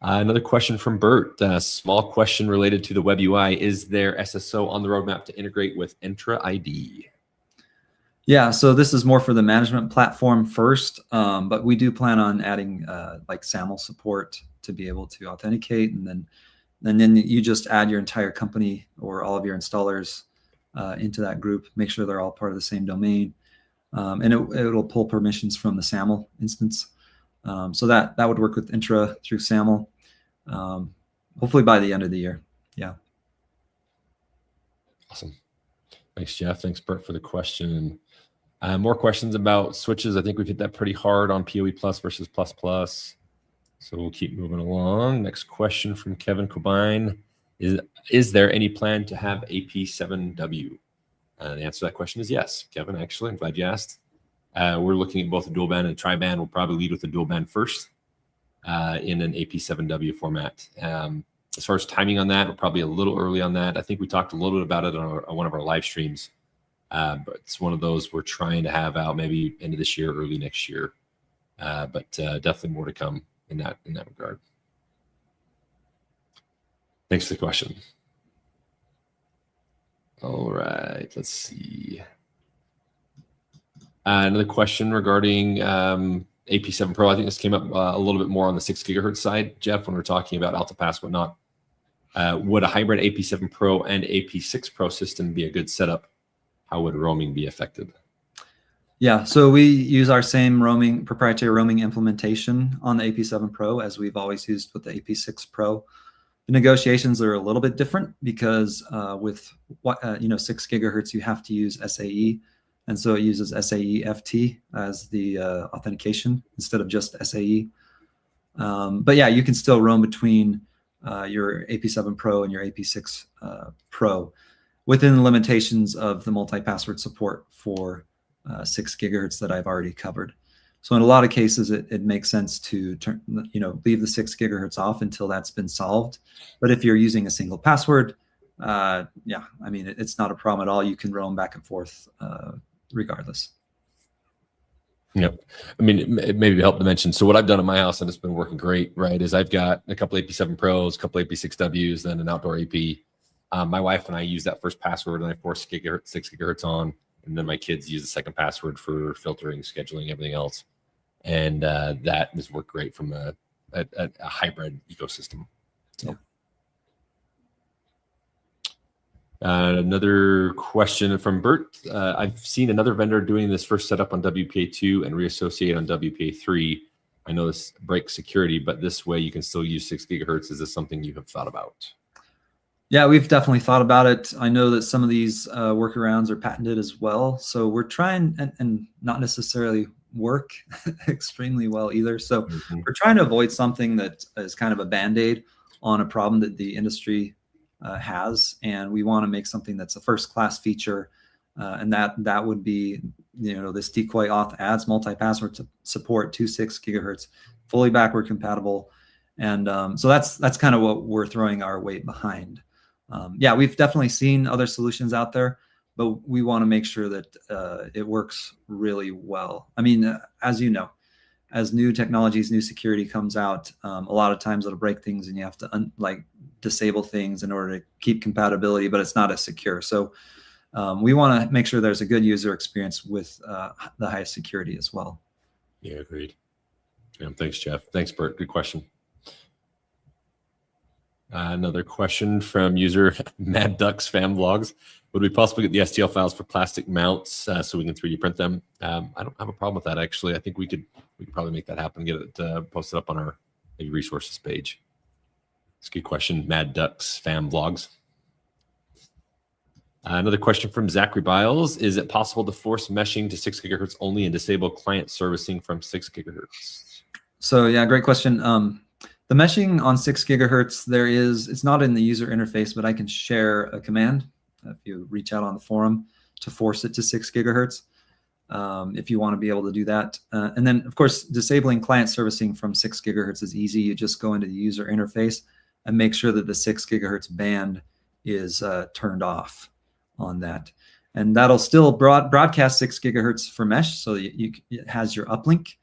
Another question from Bert. Small question related to the web UI. Is there SSO on the roadmap to integrate with Entra ID? Yeah, so this is more for the management platform first, but we do plan on adding like SAML support to be able to authenticate, and then you just add your entire company or all of your installers into that group. Make sure they're all part of the same domain, and it'll pull permissions from the SAML instance. So that would work with Entra through SAML, hopefully by the end of the year. Yeah. Awesome. Thanks, Jeff. Thanks, Bert, for the question. More questions about switches. I think we've hit that pretty hard on PoE plus versus plus plus. So we'll keep moving along. Next question from Kevin Cobain. Is there any plan to have AP7W? The answer to that question is yes, Kevin, actually. I'm glad you asked. We're looking at both a dual band and a tri-band. We'll probably lead with the dual band first in an AP7W format. As far as timing on that, we're probably a little early on that. I think we talked a little bit about it on one of our live streams, but it's one of those we're trying to have out maybe end of this year, early next year. But definitely more to come in that regard. Thanks for the question. All right, let's see. Another question regarding AP7 Pro. I think this came up a little bit more on the 6 gigahertz side, Jeff, when we're talking about Alta Pass, whatnot. Would a hybrid AP7 Pro and AP6 Pro system be a good setup? How would roaming be affected? Yeah, so we use our same proprietary roaming implementation on the AP7 Pro as we've always used with the AP6 Pro. The negotiations are a little bit different because with 6 gigahertz, you have to use SAE. And so it uses SAE FT as the authentication instead of just SAE. But yeah, you can still roam between your AP7 Pro and your AP6 Pro within the limitations of the multi-password support for 6 gigahertz that I've already covered. So in a lot of cases, it makes sense to leave the 6 gigahertz off until that's been solved. But if you're using a single password, yeah, I mean, it's not a problem at all. You can roam back and forth regardless. Yep. I mean, it maybe help to mention. So what I've done at my house, and it's been working great, right, is I've got a couple AP7 Pros, a couple AP6Ws, then an outdoor AP. My wife and I use that first password, and I force 6 gigahertz on. And then my kids use the second password for filtering, scheduling, everything else. And that has worked great from a hybrid ecosystem. So. Yeah. Another question from Bert. I've seen another vendor doing this first setup on WPA2 and reassociate on WPA3. I know this breaks security, but this way you can still use 6 gigahertz. Is this something you have thought about? Yeah, we've definitely thought about it. I know that some of these workarounds are patented as well. So we're trying and not necessarily work extremely well either. So we're trying to avoid something that is kind of a Band-Aid on a problem that the industry has. And we want to make something that's a first-class feature. And that would be, this decoy auth adds multi-password support to 6 gigahertz, fully backward compatible. And so that's kind of what we're throwing our weight behind. Yeah, we've definitely seen other solutions out there, but we want to make sure that it works really well. I mean, as you know, as new technologies, new security comes out, a lot of times it'll break things and you have to disable things in order to keep compatibility, but it's not as secure. So we want to make sure there's a good user experience with the highest security as well. Yeah, agreed. Yeah, thanks, Jeff. Thanks, Bert. Good question. Another question from user Mad Ducks Fam Vlogs. Would we possibly get the STL files for plastic mounts so we can 3D print them? I don't have a problem with that, actually. I think we could probably make that happen, get it posted up on our resources page. It's a good question, Mad Ducks Fam Vlogs. Another question from Zachary Biles. Is it possible to force meshing to 6 gigahertz only and disable client servicing from 6 gigahertz? So yeah, great question. The meshing on 6 gigahertz, it's not in the user interface, but I can share a command if you reach out on the forum to force it to 6 gigahertz if you want to be able to do that. And then, of course, disabling client servicing from 6 gigahertz is easy. You just go into the user interface and make sure that the 6 gigahertz band is turned off on that. And that'll still broadcast 6 gigahertz for mesh, so it has your uplink.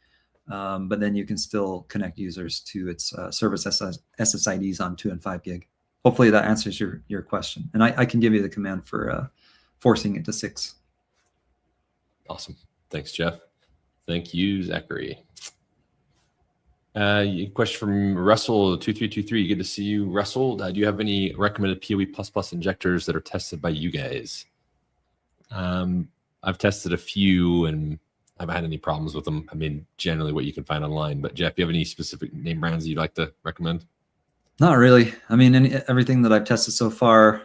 But then you can still connect users to its service SSIDs on 2 and 5 gig. Hopefully that answers your question. And I can give you the command for forcing it to 6. Awesome. Thanks, Jeff. Thank you, Zachary. Question from Russell2323. Good to see you, Russell. Do you have any recommended PoE++ injectors that are tested by you guys? I've tested a few and I haven't had any problems with them. I mean, generally what you can find online. But Jeff, do you have any specific name brands that you'd like to recommend? Not really. I mean, everything that I've tested so far,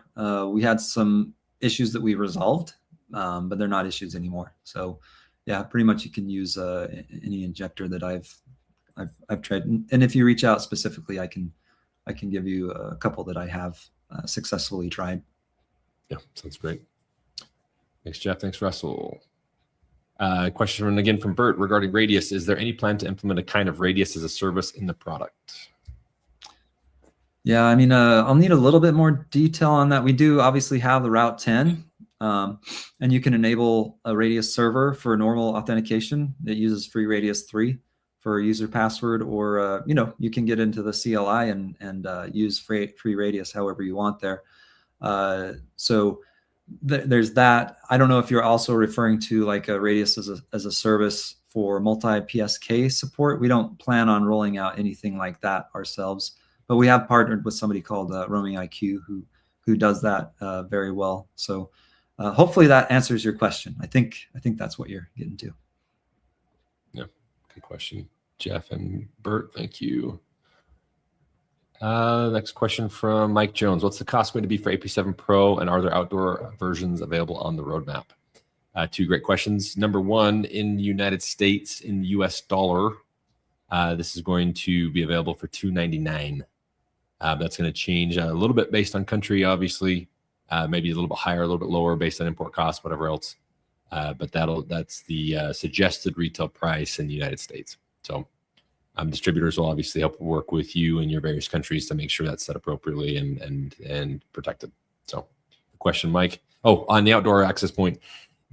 we had some issues that we resolved, but they're not issues anymore. So yeah, pretty much you can use any injector that I've tried. And if you reach out specifically, I can give you a couple that I have successfully tried. Yeah, sounds great. Thanks, Jeff. Thanks, Russell. Question again from Bert regarding Radius. Is there any plan to implement a kind of Radius as a service in the product? Yeah, I mean, I'll need a little bit more detail on that. We do obviously have the Route 10, and you can enable a Radius server for normal authentication. It uses free Radius 3 for a user password, or you can get into the CLI and use free radius however you want there. So there's that. I don't know if you're also referring to like a radius as a service for multi-PSK support. We don't plan on rolling out anything like that ourselves, but we have partnered with somebody called Roaming IQ who does that very well. So hopefully that answers your question. I think that's what you're getting to. Yeah, good question, Jeff and Bert. Thank you. Next question from Mike Jones. What's the cost going to be for AP7 Pro, and are there outdoor versions available on the roadmap? Two great questions. Number one, in the United States, in US dollar, this is going to be available for $299. That's going to change a little bit based on country, obviously. Maybe a little bit higher, a little bit lower based on import costs, whatever else. But that's the suggested retail price in the United States. So distributors will obviously help work with you in your various countries to make sure that's set appropriately and protected. So the question, Mike. Oh, on the outdoor access point,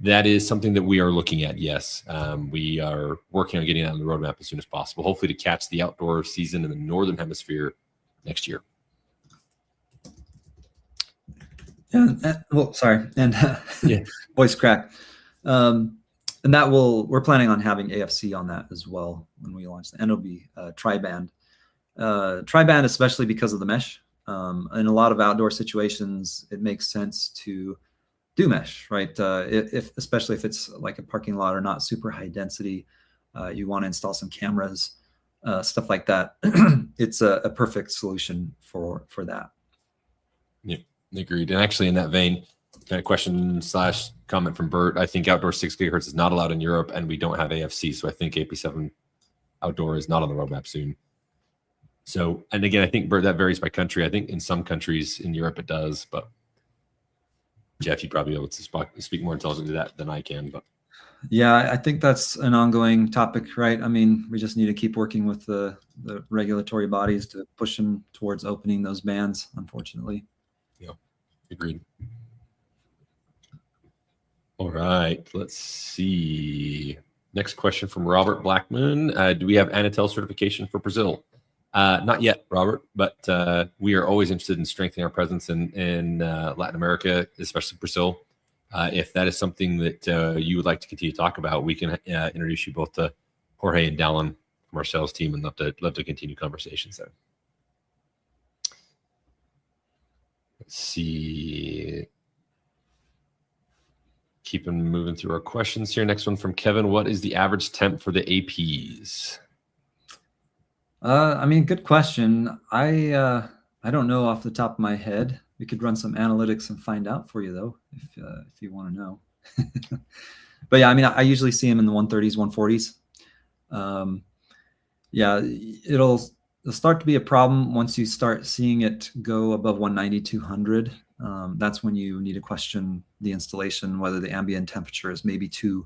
that is something that we are looking at. Yes, we are working on getting that on the roadmap as soon as possible, hopefully to catch the outdoor season in the Northern Hemisphere next year. Well, sorry, and yeah. Voice crack. And that we're planning on having AFC on that as well when we launch that. And it'll be tri-band. Tri-band, especially because of the mesh. In a lot of outdoor situations, it makes sense to do mesh, right? Especially if it's like a parking lot or not super high density, you want to install some cameras, stuff like that. It's a perfect solution for that. Yeah, agreed. And actually, in that vein, kind of question / comment from Bert. I think outdoor 6 gigahertz is not allowed in Europe, and we don't have AFC. So I think AP7 outdoor is not on the roadmap soon. So, and again, I think, Bert, that varies by country. I think in some countries in Europe it does, but Jeff, you'd probably be able to speak more intelligently to that than I can. But yeah, I think that's an ongoing topic, right? I mean, we just need to keep working with the regulatory bodies to push them towards opening those bands, unfortunately. Yeah, agreed. All right, let's see. Next question from Robert Blackman. Do we have Anatel certification for Brazil? Not yet, Robert, but we are always interested in strengthening our presence in Latin America, especially Brazil. If that is something that you would like to continue to talk about, we can introduce you both to Jorge and Dallin from our sales team, and love to continue conversations there. Let's see. Keeping moving through our questions here. Next one from Kevin. What is the average temp for the APs? I mean, good question. I don't know off the top of my head. We could run some analytics and find out for you, though, if you want to know. But yeah, I mean, I usually see them in the 130s, 140s. Yeah, it'll start to be a problem once you start seeing it go above 190, 200. That's when you need to question the installation, whether the ambient temperature is maybe too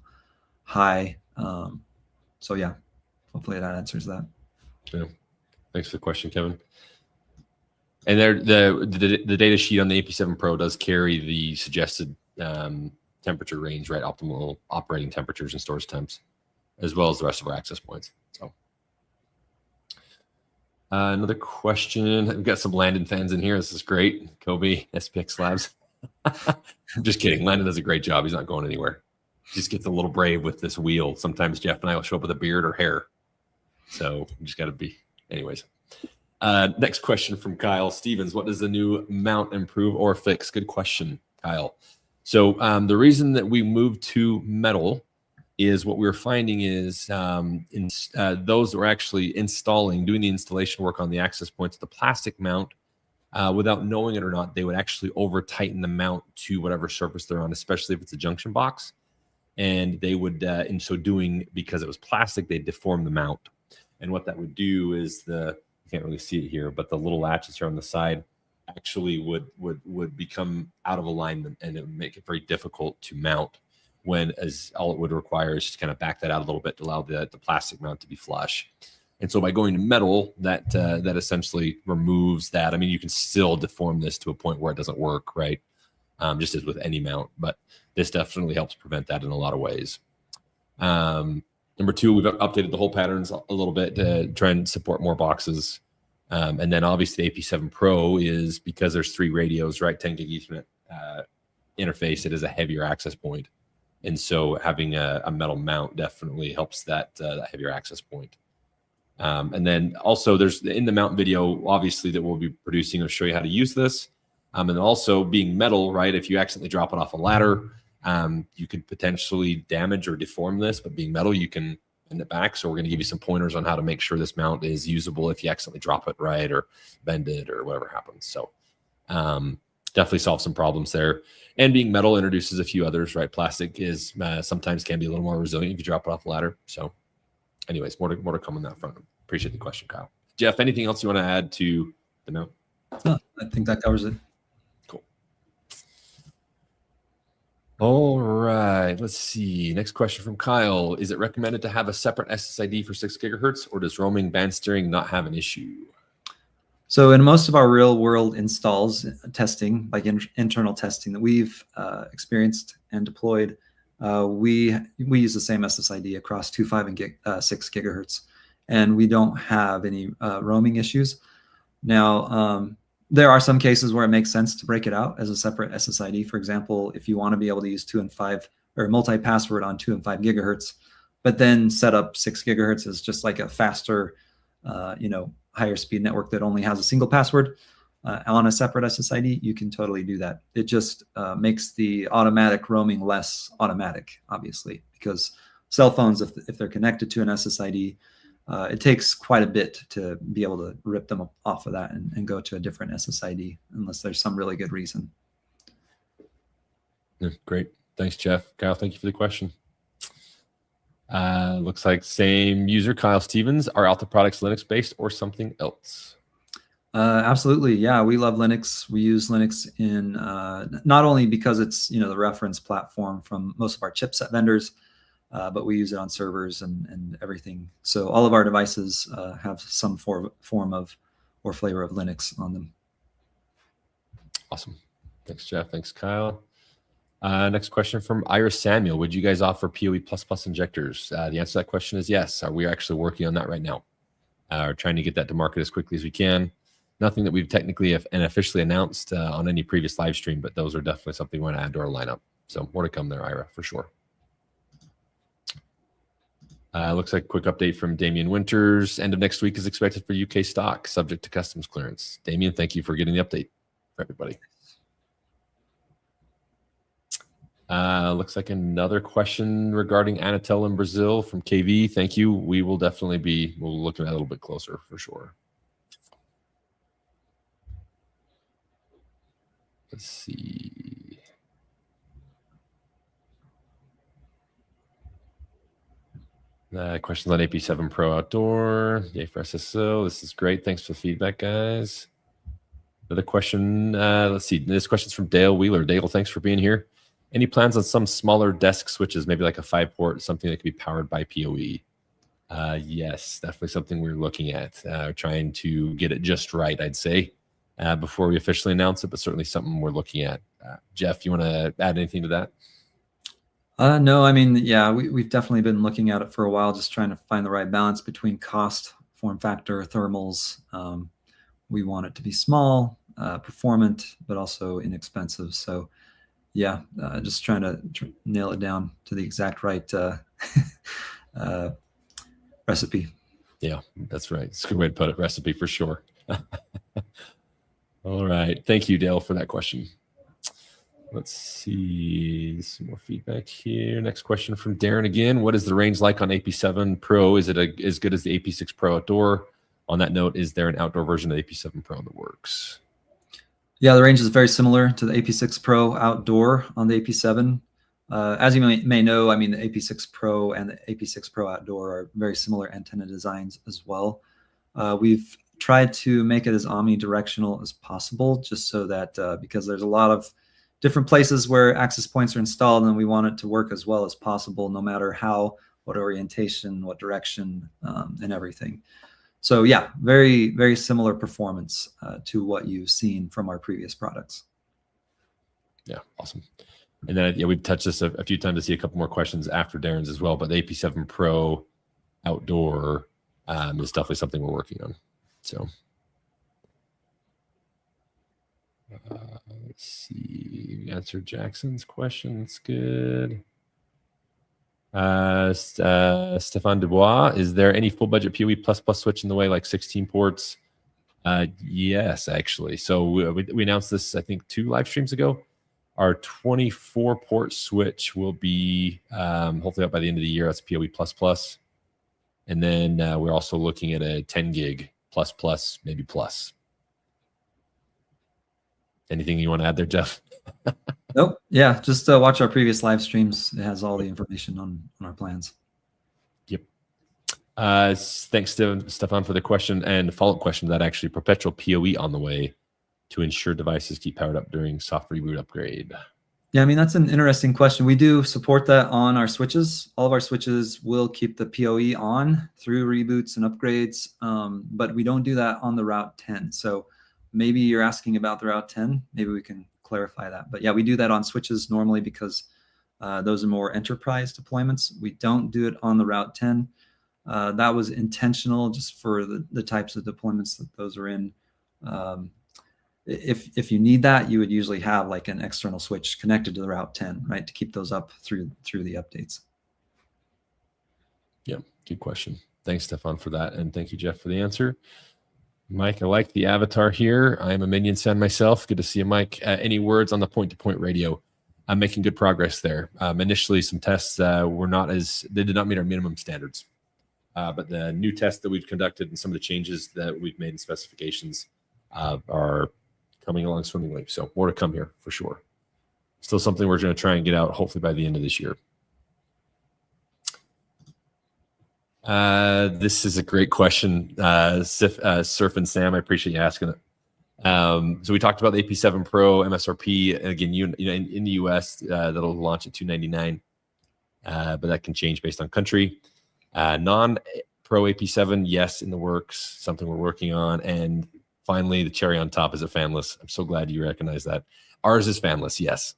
high. So yeah, hopefully that answers that. Yeah. Thanks for the question, Kevin. And there, the data sheet on the AP7 Pro does carry the suggested temperature range, right? Optimal operating temperatures and storage temps, as well as the rest of our access points. So another question. We've got some Landon fans in here. This is great. Kobe, SPX Labs. Just kidding. Landon does a great job. He's not going anywhere. He just gets a little brave with this wheel. Sometimes Jeff and I will show up with a beard or hair. So you just got to be, anyways. Next question from Kyle Stevens. What does the new mount improve or fix? Good question, Kyle. So the reason that we moved to metal is what we were finding is those that were actually doing the installation work on the access points, the plastic mount, without knowing it or not, they would actually over tighten the mount to whatever surface they're on, especially if it's a junction box. And they would, in so doing, because it was plastic, they'd deform the mount. And what that would do is you can't really see it here, but the little latches here on the side actually would become out of alignment, and it would make it very difficult to mount, when as all it would require is to kind of back that out a little bit to allow the plastic mount to be flush. And so by going to metal, that essentially removes that. I mean, you can still deform this to a point where it doesn't work, right? Just as with any mount, but this definitely helps prevent that in a lot of ways. Number two, we've updated the hole patterns a little bit to try and support more boxes. And then obviously the AP7 Pro is, because there's 3 radios, right? 10 gig Ethernet interface. It is a heavier access point. And so having a metal mount definitely helps that heavier access point. And then also there's in the mount video, obviously, that we'll be producing, will show you how to use this. And also being metal, right? If you accidentally drop it off a ladder, you could potentially damage or deform this, but being metal, you can bend it back. So we're going to give you some pointers on how to make sure this mount is usable if you accidentally drop it, right? Or bend it or whatever happens. So definitely solve some problems there. And being metal introduces a few others, right? Plastic is sometimes can be a little more resilient if you drop it off a ladder. So anyways, more to come on that front. Appreciate the question, Kyle. Jeff, anything else you want to add to the mount? No, I think that covers it. Cool. All right, let's see. Next question from Kyle. Is it recommended to have a separate SSID for 6 gigahertz, or does roaming band steering not have an issue? So in most of our real world installs, testing, like internal testing that we've experienced and deployed, we use the same SSID across 2.5 and 6 gigahertz, and we don't have any roaming issues. Now, there are some cases where it makes sense to break it out as a separate SSID. For example, if you want to be able to use 2 and 5 or multi-password on 2 and 5 gigahertz, but then set up 6 gigahertz as just like a faster, higher speed network that only has a single password on a separate SSID, you can totally do that. It just makes the automatic roaming less automatic, obviously, because cell phones, if they're connected to an SSID, it takes quite a bit to be able to rip them off of that and go to a different SSID unless there's some really good reason. Yeah, great. Thanks, Jeff. Kyle, thank you for the question. Looks like same user, Kyle Stevens. Are Alta products Linux-based or something else? Absolutely. Yeah, we love Linux. We use Linux in not only because it's the reference platform from most of our chipset vendors, but we use it on servers and everything. So all of our devices have some form of or flavor of Linux on them. Awesome. Thanks, Jeff. Thanks, Kyle. Next question from Iris Samuel. Would you guys offer PoE++ injectors? The answer to that question is yes. We're actually working on that right now. We're trying to get that to market as quickly as we can. Nothing that we've technically and officially announced on any previous live stream, but those are definitely something we want to add to our lineup. So more to come there, Ira, for sure. Looks like a quick update from Damian Winters. End of next week is expected for UK stock, subject to customs clearance. Damian, thank you for getting the update for everybody. Looks like another question regarding Anatel in Brazil from KV. Thank you. We will definitely we'll look at that a little bit closer for sure. Let's see. Questions on AP7 Pro Outdoor. Yay for SSO. This is great. Thanks for the feedback, guys. Another question. Let's see. This question's from Dale Wheeler. Dale, thanks for being here. Any plans on some smaller desk switches, maybe like a 5-port, something that could be powered by PoE? Yes, definitely something we're looking at. Trying to get it just right, I'd say, before we officially announce it, but certainly something we're looking at. Jeff, you want to add anything to that? No, I mean, yeah, we've definitely been looking at it for a while, just trying to find the right balance between cost, form factor, thermals. We want it to be small, performant, but also inexpensive. So yeah, just trying to nail it down to the exact right recipe. Yeah, that's right. It's a good way to put it. Recipe for sure. All right. Thank you, Dale, for that question. Let's see some more feedback here. Next question from Darren again. What is the range like on AP7 Pro? Is it as good as the AP6 Pro Outdoor? On that note, is there an outdoor version of the AP7 Pro that works? Yeah, the range is very similar to the AP6 Pro Outdoor on the AP7. As you may know, I mean, the AP6 Pro and the AP6 Pro Outdoor are very similar antenna designs as well. We've tried to make it as omnidirectional as possible, just so that because there's a lot of different places where access points are installed, and we want it to work as well as possible, no matter what orientation, what direction, and everything. So yeah, very, very similar performance to what you've seen from our previous products. Yeah, awesome. And then yeah, we've touched this a few times. I see a couple more questions after Darren's as well, but the AP7 Pro outdoor is definitely something we're working on. So let's see. We answered Jackson's question. That's good. Stefan Dubois, is there any full budget PoE plus switch in the way, like 16 ports? Yes, actually. So we announced this, I think, 2 live streams ago. Our 24 port switch will be hopefully out by the end of the year. That's PoE plus. And then we're also looking at a 10 gig plus, maybe plus. Anything you want to add there, Jeff? Nope. Yeah, just watch our previous live streams. It has all the information on our plans. Yep. Thanks, Stefan, for the question and follow-up question. That actually perpetual PoE on the way to ensure devices keep powered up during soft reboot upgrade. Yeah, I mean, that's an interesting question. We do support that on our switches. All of our switches will keep the PoE on through reboots and upgrades, but we don't do that on the Route 10. So maybe you're asking about the Route 10. Maybe we can clarify that. But yeah, we do that on switches normally because those are more enterprise deployments. We don't do it on the Route 10. That was intentional just for the types of deployments that those are in. If you need that, you would usually have like an external switch connected to the Route 10, right, to keep those up through the updates. Yeah, good question. Thanks, Stefan, for that. And thank you, Jeff, for the answer. Mike, I like the avatar here. I am a Minions fan myself. Good to see you, Mike. Any words on the point-to-point radio? I'm making good progress there. Initially, some tests they did not meet our minimum standards. But the new tests that we've conducted and some of the changes that we've made in specifications are coming along swimmingly. So more to come here for sure. Still something we're going to try and get out hopefully by the end of this year. This is a great question, Surf and Sam. I appreciate you asking it. So we talked about the AP7 Pro MSRP. Again, in the US, that'll launch at $299, but that can change based on country. Non-Pro AP7, yes, in the works, something we're working on. And finally, the cherry on top is a fanless. I'm so glad you recognize that. Ours is fanless, yes.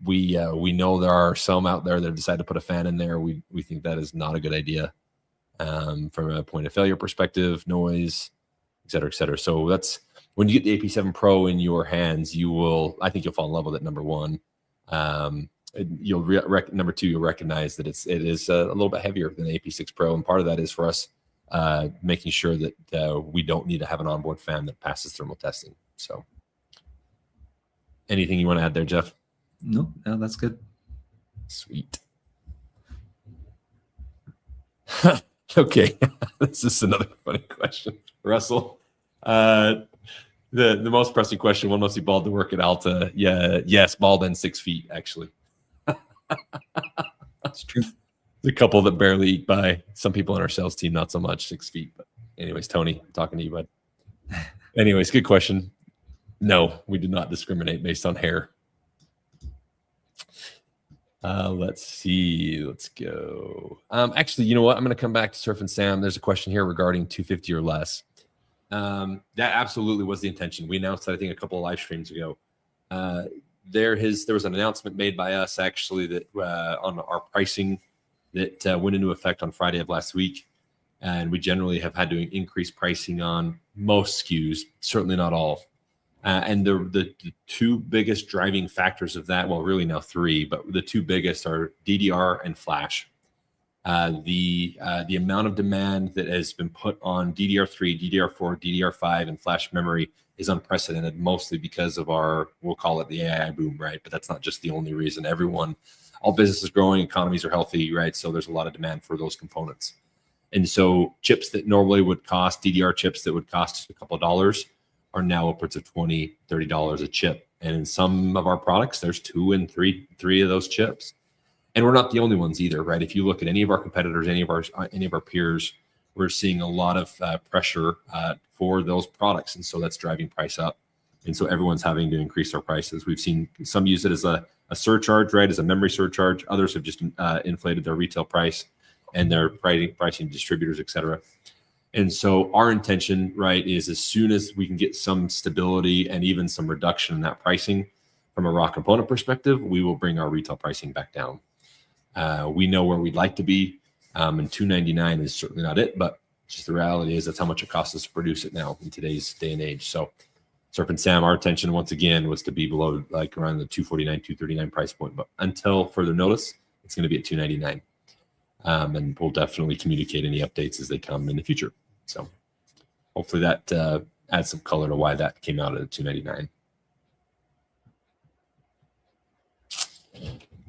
We know there are some out there that decide to put a fan in there. We think that is not a good idea from a point of failure perspective, noise, et cetera, et cetera. So that's when you get the AP7 Pro in your hands, I think you'll fall in love with it. Number one, number two, you'll recognize that it is a little bit heavier than the AP6 Pro, and part of that is for us making sure that we don't need to have an onboard fan that passes thermal testing. So, anything you want to add there, Jeff? No, that's good. Sweet. Okay, this is another funny question, Russell. The most pressing question: when must be bald to work at Alta? Yeah, yes, bald and 6 feet actually. That's true. There's a couple that barely eke by. Some people on our sales team, not so much, 6 feet. But anyways, Tony, I'm talking to you, bud. Anyways, good question. No, we do not discriminate based on hair. Let's see. Let's go. Actually, you know what? I'm going to come back to Surf and Sam. There's a question here regarding 250 or less. That absolutely was the intention. We announced that, I think, a couple of live streams ago. There was an announcement made by us actually that on our pricing that went into effect on Friday of last week. And we generally have had to increase pricing on most SKUs, certainly not all. And the two biggest driving factors of that, well, really now three, but the two biggest are DDR and flash. The amount of demand that has been put on DDR3, DDR4, DDR5, and flash memory is unprecedented, mostly because of we'll call it the AI boom, right? But that's not just the only reason. All business is growing, economies are healthy, right? So there's a lot of demand for those components. And so chips that normally would cost, DDR chips that would cost a couple of dollars, are now upwards of $20, $30 a chip. And in some of our products, there's two and three of those chips. And we're not the only ones either, right? If you look at any of our competitors, any of our peers, we're seeing a lot of pressure for those products. And so that's driving price up. And so everyone's having to increase their prices. We've seen some use it as a surcharge, right? As a memory surcharge. Others have just inflated their retail price and their pricing distributors, et cetera. And so our intention, right, is as soon as we can get some stability and even some reduction in that pricing from a raw component perspective, we will bring our retail pricing back down. We know where we'd like to be, and $299 is certainly not it, but just the reality is that's how much it costs us to produce it now in today's day and age. So Surf and Sam, our intention once again was to be below like around the $249, $239 price point, but until further notice, it's going to be at $299. And we'll definitely communicate any updates as they come in the future. So hopefully that adds some color to why that came out at $299.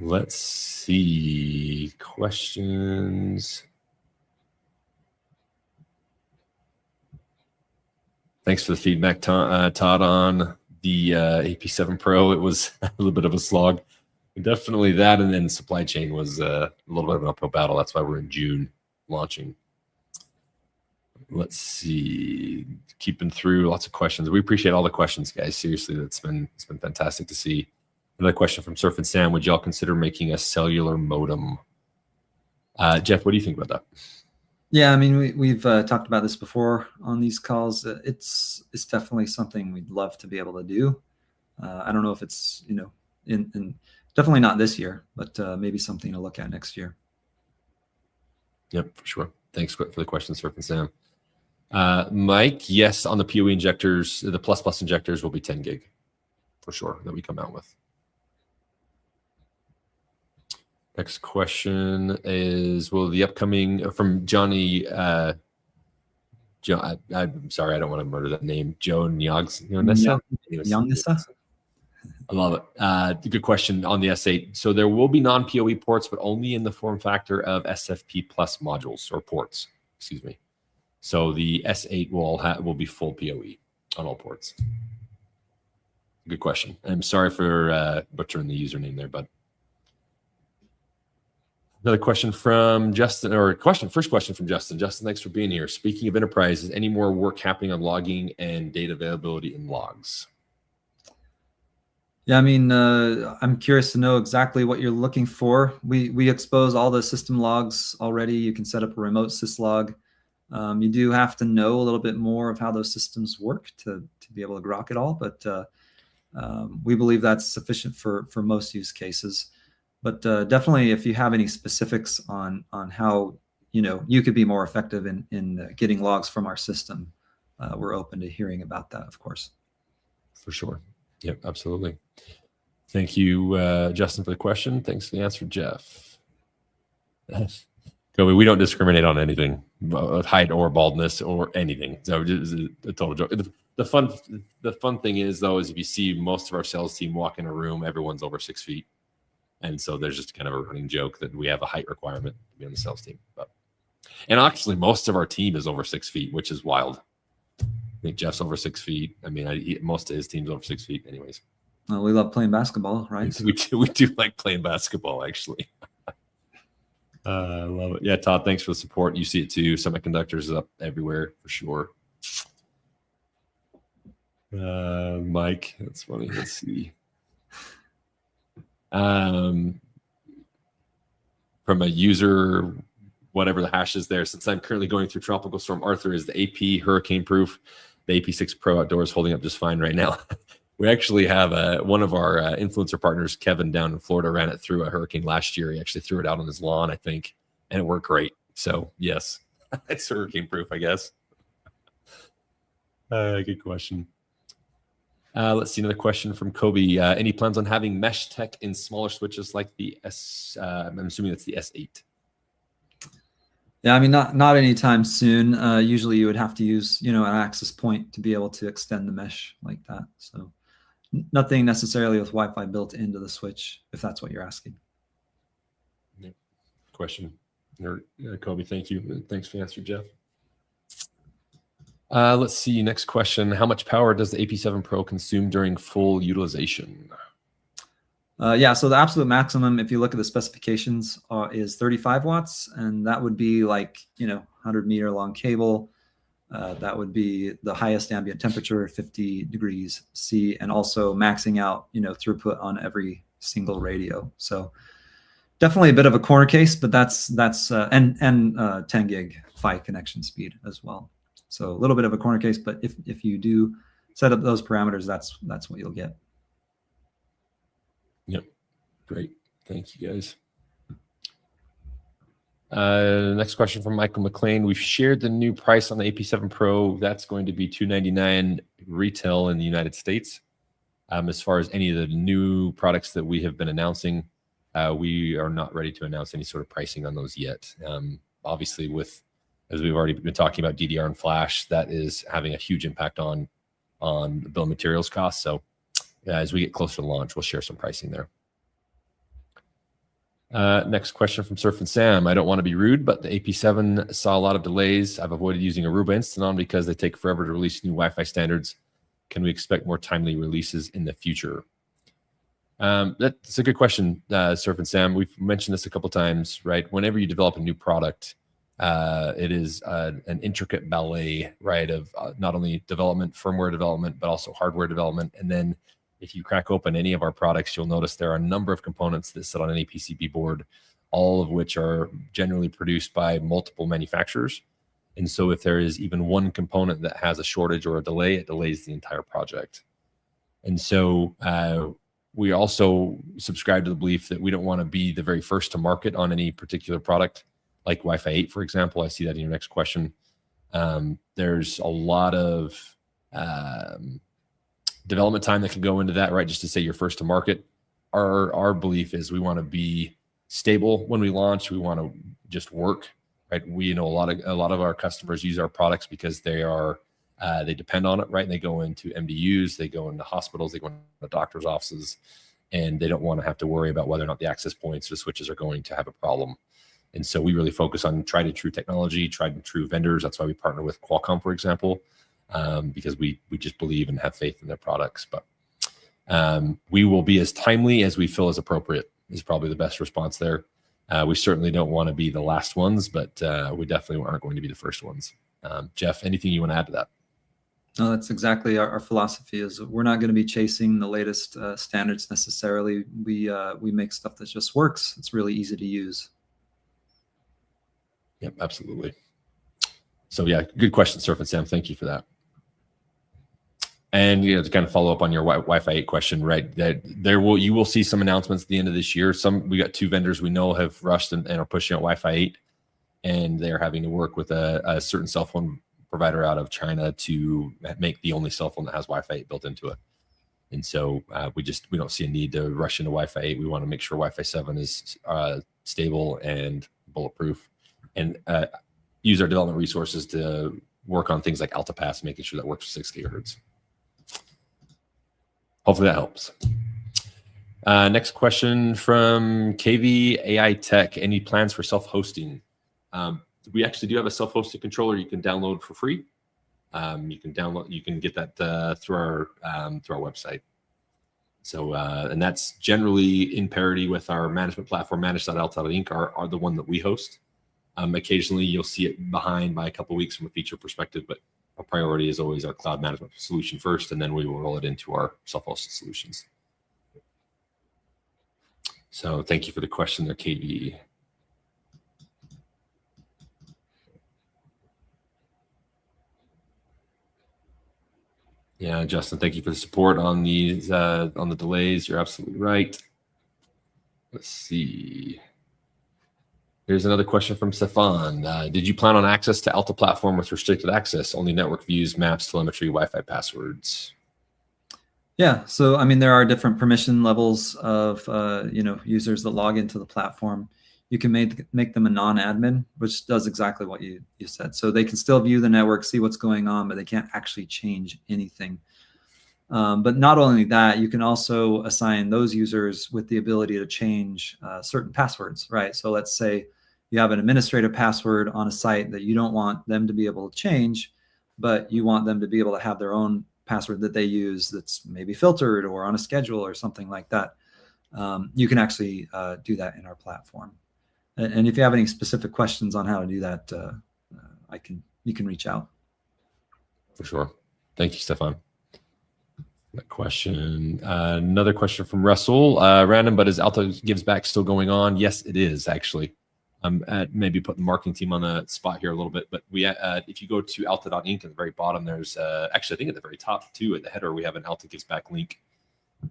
Let's see questions. Thanks for the feedback, Todd, on the AP7 Pro. It was a little bit of a slog. Definitely that, and then supply chain was a little bit of an uphill battle. That's why we're in June launching. Let's see, keeping through lots of questions. We appreciate all the questions, guys. Seriously, it's been fantastic to see. Another question from Surf and Sam: would y'all consider making a cellular modem? Jeff, what do you think about that? Yeah, I mean, we've talked about this before on these calls. It's definitely something we'd love to be able to do. I don't know if it's, you know, in definitely not this year, but maybe something to look at next year. Yep, for sure. Thanks for the question, Surf and Sam. Mike, yes, on the PoE injectors, the plus injectors will be 10 gig for sure that we come out with. Next question is, will the upcoming, from Johnny, I'm sorry, I don't want to murder that name, Joe Nyagnesa? I love it. Good question on the S8. So there will be non-PoE ports, but only in the form factor of SFP plus modules or ports, excuse me. So the S8 will be full PoE on all ports. Good question. I'm sorry for butchering the username there, bud. Another question from Justin, first question from Justin. Justin, thanks for being here. Speaking of enterprise, is any more work happening on logging and data availability in logs? Yeah, I mean, I'm curious to know exactly what you're looking for. We expose all the system logs already. You can set up a remote syslog. You do have to know a little bit more of how those systems work to be able to grok it all, but we believe that's sufficient for most use cases. But definitely, if you have any specifics on how you could be more effective in getting logs from our system, we're open to hearing about that, of course. For sure. Yep, absolutely. Thank you, Justin, for the question. Thanks for the answer, Jeff. Kobe, we don't discriminate on anything, height or baldness or anything. So just a total joke. The fun thing is, though, is if you see most of our sales team walk in a room, everyone's over 6 feet. And so there's just kind of a running joke that we have a height requirement to be on the sales team. And actually, most of our team is over 6 feet, which is wild. I think Jeff's over 6 feet. I mean, most of his team's over 6 feet anyways. Well, we love playing basketball, right? We do like playing basketball, actually. I love it. Yeah, Todd, thanks for the support. You see it too. Semiconductors is up everywhere for sure. Mike, that's funny. Let's see. From a user, whatever the hash is there, since I'm currently going through Tropical Storm Arthur, is the AP hurricane proof. The AP6 Pro outdoors holding up just fine right now. We actually have one of our influencer partners, Kevin, down in Florida, ran it through a hurricane last year. He actually threw it out on his lawn, I think, and it worked great. So yes, it's hurricane proof, I guess. Good question. Let's see, another question from Kobe. Any plans on having mesh tech in smaller switches like the I'm assuming that's the S8? Yeah, I mean, not anytime soon. Usually you would have to use, an access point to be able to extend the mesh like that. So nothing necessarily with Wi-Fi built into the switch, if that's what you're asking. Yeah. Question. Kobe, thank you. Thanks for the answer, Jeff. Let's see, next question. How much power does the AP7 Pro consume during full utilization? Yeah, so the absolute maximum, if you look at the specifications, is 35 watts, and that would be like, 100-meter long cable. That would be the highest ambient temperature, 50 degrees C, and also maxing out, throughput on every single radio. So definitely a bit of a corner case, but that's 10 gig PHY connection speed as well. So a little bit of a corner case, but if you do set up those parameters, that's what you'll get. Yep. Great. Thank you, guys. Next question from Michael McLean. We've shared the new price on the AP7 Pro. That's going to be $299 retail in the United States. As far as any of the new products that we have been announcing, we are not ready to announce any sort of pricing on those yet. Obviously, as we've already been talking about DDR and flash, that is having a huge impact on the bill of materials costs. So as we get closer to launch, we'll share some pricing there. Next question from Surf and Sam. I don't want to be rude, but the AP7 saw a lot of delays. I've avoided using Aruba Instant-On because they take forever to release new Wi-Fi standards. Can we expect more timely releases in the future? That's a good question, Surf and Sam. We've mentioned this a couple of times, right? Whenever you develop a new product, it is an intricate ballet, right, of not only development, firmware development, but also hardware development. And then if you crack open any of our products, you'll notice there are a number of components that sit on any PCB board, all of which are generally produced by multiple manufacturers. And so if there is even one component that has a shortage or a delay, it delays the entire project. And so we also subscribe to the belief that we don't want to be the very first to market on any particular product, like Wi-Fi 8, for example. I see that in your next question. There's a lot of development time that can go into that, right? Just to say you're first to market. Our belief is we want to be stable when we launch. We want to just work, right? We know a lot of our customers use our products because they depend on it, right? And they go into MDUs, they go into hospitals, they go into doctors' offices, and they don't want to have to worry about whether or not the access points or switches are going to have a problem. And so we really focus on tried and true technology, tried and true vendors. That's why we partner with Qualcomm, for example, because we just believe and have faith in their products. But we will be as timely as we feel is appropriate is probably the best response there. We certainly don't want to be the last ones, but we definitely aren't going to be the first ones. Jeff, anything you want to add to that? No, that's exactly our philosophy. Is we're not going to be chasing the latest standards necessarily. We make stuff that just works. It's really easy to use. Yep, absolutely. So yeah, good question, Surf and Sam. Thank you for that. And to kind of follow up on your Wi-Fi 8 question, right? That you will see some announcements at the end of this year. We got 2 vendors we know have rushed and are pushing out Wi-Fi 8, and they're having to work with a certain cell phone provider out of China to make the only cell phone that has Wi-Fi 8 built into it. And so we don't see a need to rush into Wi-Fi 8. We want to make sure Wi-Fi 7 is stable and bulletproof, and use our development resources to work on things like Alta Pass, making sure that works for 6 gigahertz. Hopefully that helps. Next question from KV AI Tech. Any plans for self-hosting? We actually do have a self-hosted controller you can download for free. You can get that through our website. So and that's generally in parity with our management platform, manage.alta.inc, are the one that we host. Occasionally you'll see it behind by a couple of weeks from a feature perspective, but our priority is always our cloud management solution first, and then we will roll it into our self-hosted solutions. So thank you for the question there, KV. Yeah, Justin, thank you for the support on these on the delays. You're absolutely right. Let's see. Here's another question from Stefan. Did you plan on access to Alta platform with restricted access, only network views, maps, telemetry, Wi-Fi passwords? Yeah, so I mean, there are different permission levels of users that log into the platform. You can make them a non-admin, which does exactly what you said. So they can still view the network, see what's going on, but they can't actually change anything. But not only that, you can also assign those users with the ability to change certain passwords, right? So let's say you have an administrative password on a site that you don't want them to be able to change, but you want them to be able to have their own password that they use that's maybe filtered or on a schedule or something like that. You can actually do that in our platform. And if you have any specific questions on how to do that, you can reach out. For sure. Thank you, Stefan. That question. Another question from Russell. Random, but is Alta Gives Back still going on? Yes, it is actually. Maybe put the marketing team on the spot here a little bit, but if you go to alta.inc at the very bottom, there's actually I think at the very top too, at the header, we have an Alta Gives Back link.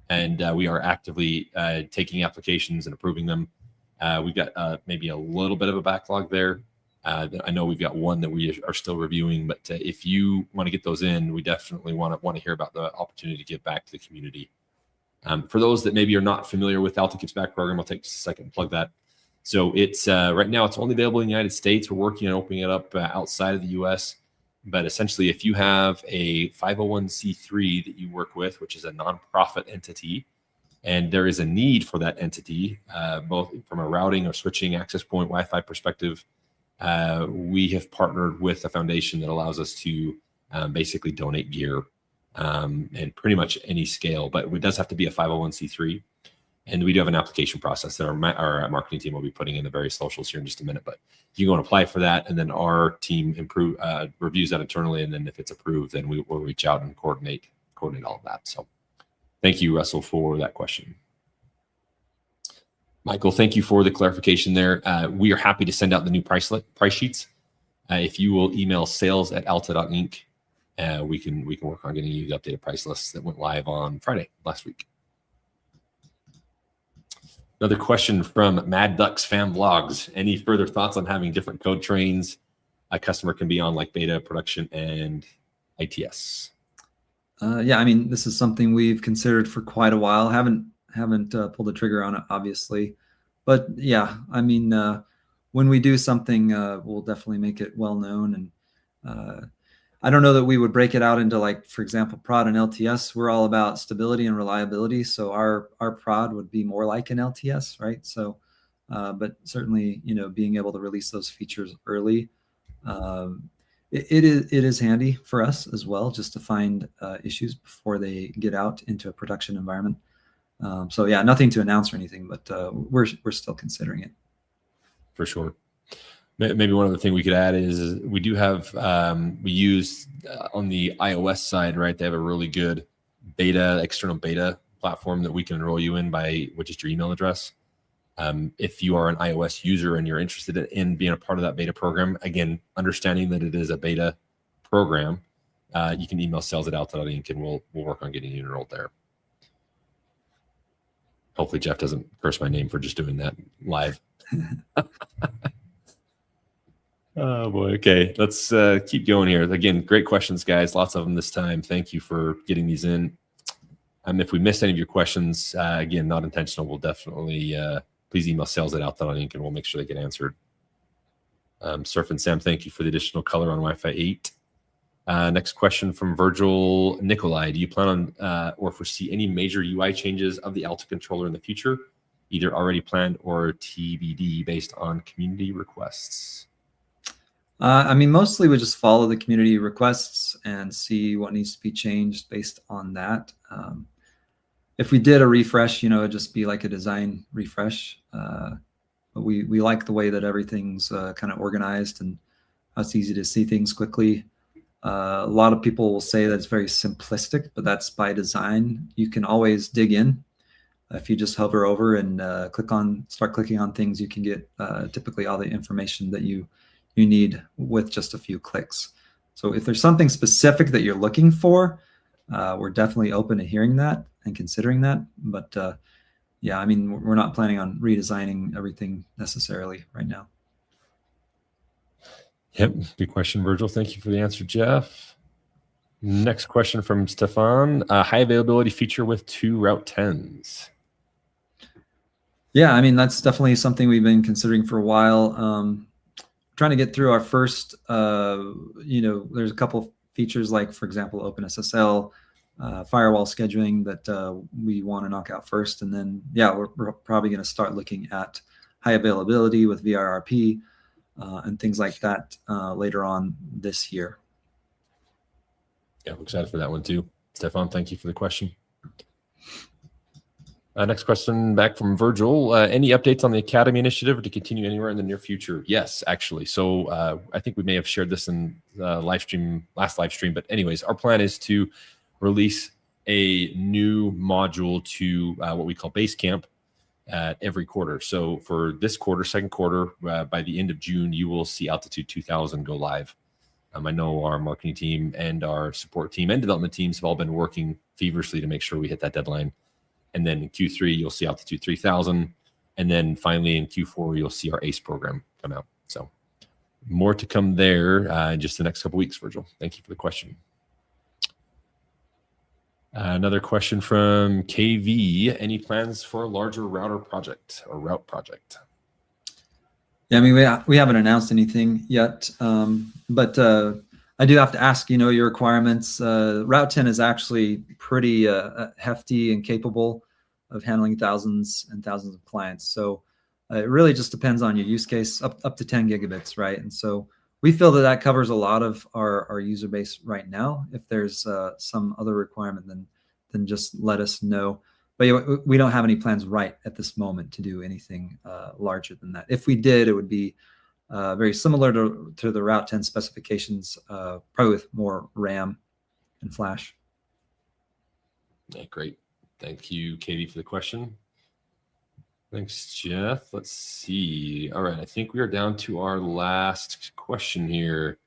and we are actively taking applications and approving them. We've got maybe a little bit of a backlog there. I know we've got one that we are still reviewing, but if you want to get those in, we definitely want to hear about the opportunity to give back to the community. For those that maybe are not familiar with Alta Gives Back program, I'll take just a second to plug that. So it's right now it's only available in the United States. We're working on opening it up outside of the U.S. But essentially, if you have a 501c3 that you work with, which is a nonprofit entity, and there is a need for that entity, both from a routing or switching access point Wi-Fi perspective, we have partnered with a foundation that allows us to basically donate gear and pretty much any scale, but it does have to be a 501c3. And we do have an application process that our marketing team will be putting in the various socials here in just a minute. But you go and apply for that, and then our team reviews that internally, and then if it's approved, then we will reach out and coordinate all of that. So thank you, Russell, for that question. Michael, thank you for the clarification there. We are happy to send out the new price sheets. If you will email sales@alta.inc, we can work on getting you the updated price lists that went live on Friday last week. Another question from Mad Ducks Fan Vlogs. Any further thoughts on having different code trains a customer can be on, like beta, production, and ITS? Yeah, I mean, this is something we've considered for quite a while. Haven't pulled the trigger on it, obviously, but yeah, I mean, when we do something, we'll definitely make it well known. And I don't know that we would break it out into, like, for example, prod and LTS. We're all about stability and reliability, so our prod would be more like an LTS, right? So, but certainly, you know, being able to release those features early, it is handy for us as well, just to find issues before they get out into a production environment. So yeah, nothing to announce or anything, but we're still considering it. For sure. Maybe one other thing we could add is we do have, we use on the iOS side, right? They have a really good external beta platform that we can enroll you in with just your email address. If you are an iOS user and you're interested in being a part of that beta program, again, understanding that it is a beta program, you can email sales@alta.inc and we'll work on getting you enrolled there. Hopefully Jeff doesn't curse my name for just doing that live. Oh boy. Okay. Let's keep going here. Again, great questions, guys. Lots of them this time. Thank you for getting these in. If we missed any of your questions, again, not intentional, we'll definitely, please email sales@alta.inc and we'll make sure they get answered. Surf and Sam, thank you for the additional color on Wi-Fi 8. Next question from Virgil Nikolai. Do you plan on or foresee any major UI changes of the Alta controller in the future, either already planned or TBD based on community requests? I mean, mostly we just follow the community requests and see what needs to be changed based on that. If we did a refresh, you know, it'd just be like a design refresh. But we like the way that everything's kind of organized and how it's easy to see things quickly. A lot of people will say that it's very simplistic, but that's by design. You can always dig in. If you just hover over and start clicking on things, you can get typically all the information that you need with just a few clicks. So if there's something specific that you're looking for, we're definitely open to hearing that and considering that. But yeah, I mean, we're not planning on redesigning everything necessarily right now. Yep, good question, Virgil. Thank you for the answer, Jeff. Next question from Stefan. High availability feature with 2 Route 10s. Yeah, I mean, that's definitely something we've been considering for a while. Trying to get through our first, you know, there's a couple features like, for example, OpenSSL, firewall scheduling that we want to knock out first. And then, yeah, we're probably going to start looking at high availability with VRRP and things like that later on this year. Yeah, I'm excited for that one too. Stefan, thank you for the question. Next question back from Virgil. Any updates on the Academy initiative to continue anywhere in the near future? Yes, actually. So I think we may have shared this in last live stream. But anyways, our plan is to release a new module to what we call Basecamp every quarter. So for this quarter, second quarter, by the end of June, you will see Altitude 2000 go live. I know our marketing team and our support team and development teams have all been working feverishly to make sure we hit that deadline. And then in Q3, you'll see Altitude 3000. And then finally in Q4, you'll see our ACE program come out. So more to come there in just the next couple of weeks, Virgil. Thank you for the question. Another question from KV. Any plans for a larger router project or route project? Yeah, I mean, we haven't announced anything yet, but I do have to ask, your requirements. Route 10 is actually pretty hefty and capable of handling thousands and thousands of clients. So it really just depends on your use case, up to 10 gigabits, right? And so we feel that covers a lot of our user base right now. If there's some other requirement, then just let us know. But yeah, we don't have any plans right at this moment to do anything larger than that. If we did, it would be very similar to the Route 10 specifications, probably with more RAM and flash. Yeah, great. Thank you, Katie, for the question. Thanks, Jeff. Let's see. All right, I think we are down to our last question here.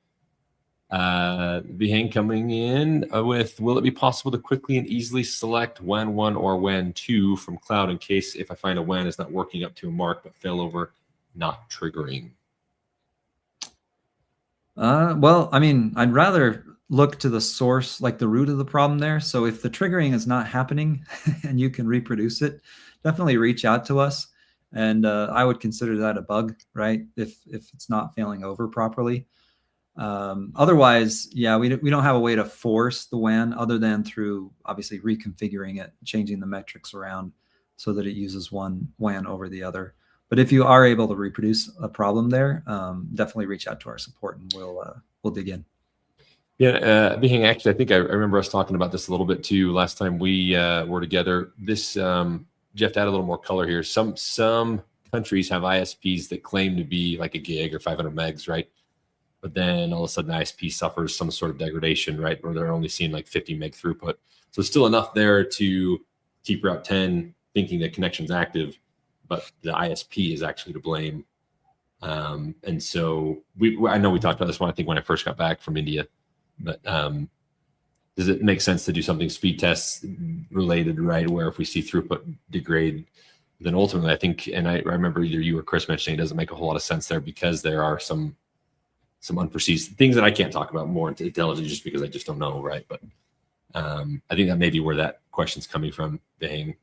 Behang coming in with, will it be possible to quickly and easily select WAN 1 or WAN 2 from cloud in case if I find a WAN is not working up to a mark but failover not triggering? Well, I mean, I'd rather look to the source, like the root of the problem there. So if the triggering is not happening and you can reproduce it, definitely reach out to us. And I would consider that a bug, right? If it's not failing over properly. Otherwise, yeah, we don't have a way to force the WAN other than through obviously reconfiguring it, changing the metrics around so that it uses one WAN over the other. But if you are able to reproduce a problem there, definitely reach out to our support and we'll dig in. Yeah, Behang, actually, I think I remember us talking about this a little bit too last time we were together. This, Jeff, to add a little more color here. Some countries have ISPs that claim to be like a gig or 500 megs, right? But then all of a sudden the ISP suffers some sort of degradation, right? Where they're only seeing like 50 meg throughput. So still enough there to keep Route 10 thinking the connection's active, but the ISP is actually to blame. And so I know we talked about this one, I think when I first got back from India, but does it make sense to do something speed tests related, right? Where if we see throughput degrade, then ultimately I think, and I remember either you or Chris mentioning it doesn't make a whole lot of sense there because there are some unforeseen things that I can't talk about more intelligently just because I just don't know, right? But I think that may be where that question's coming from, Behang.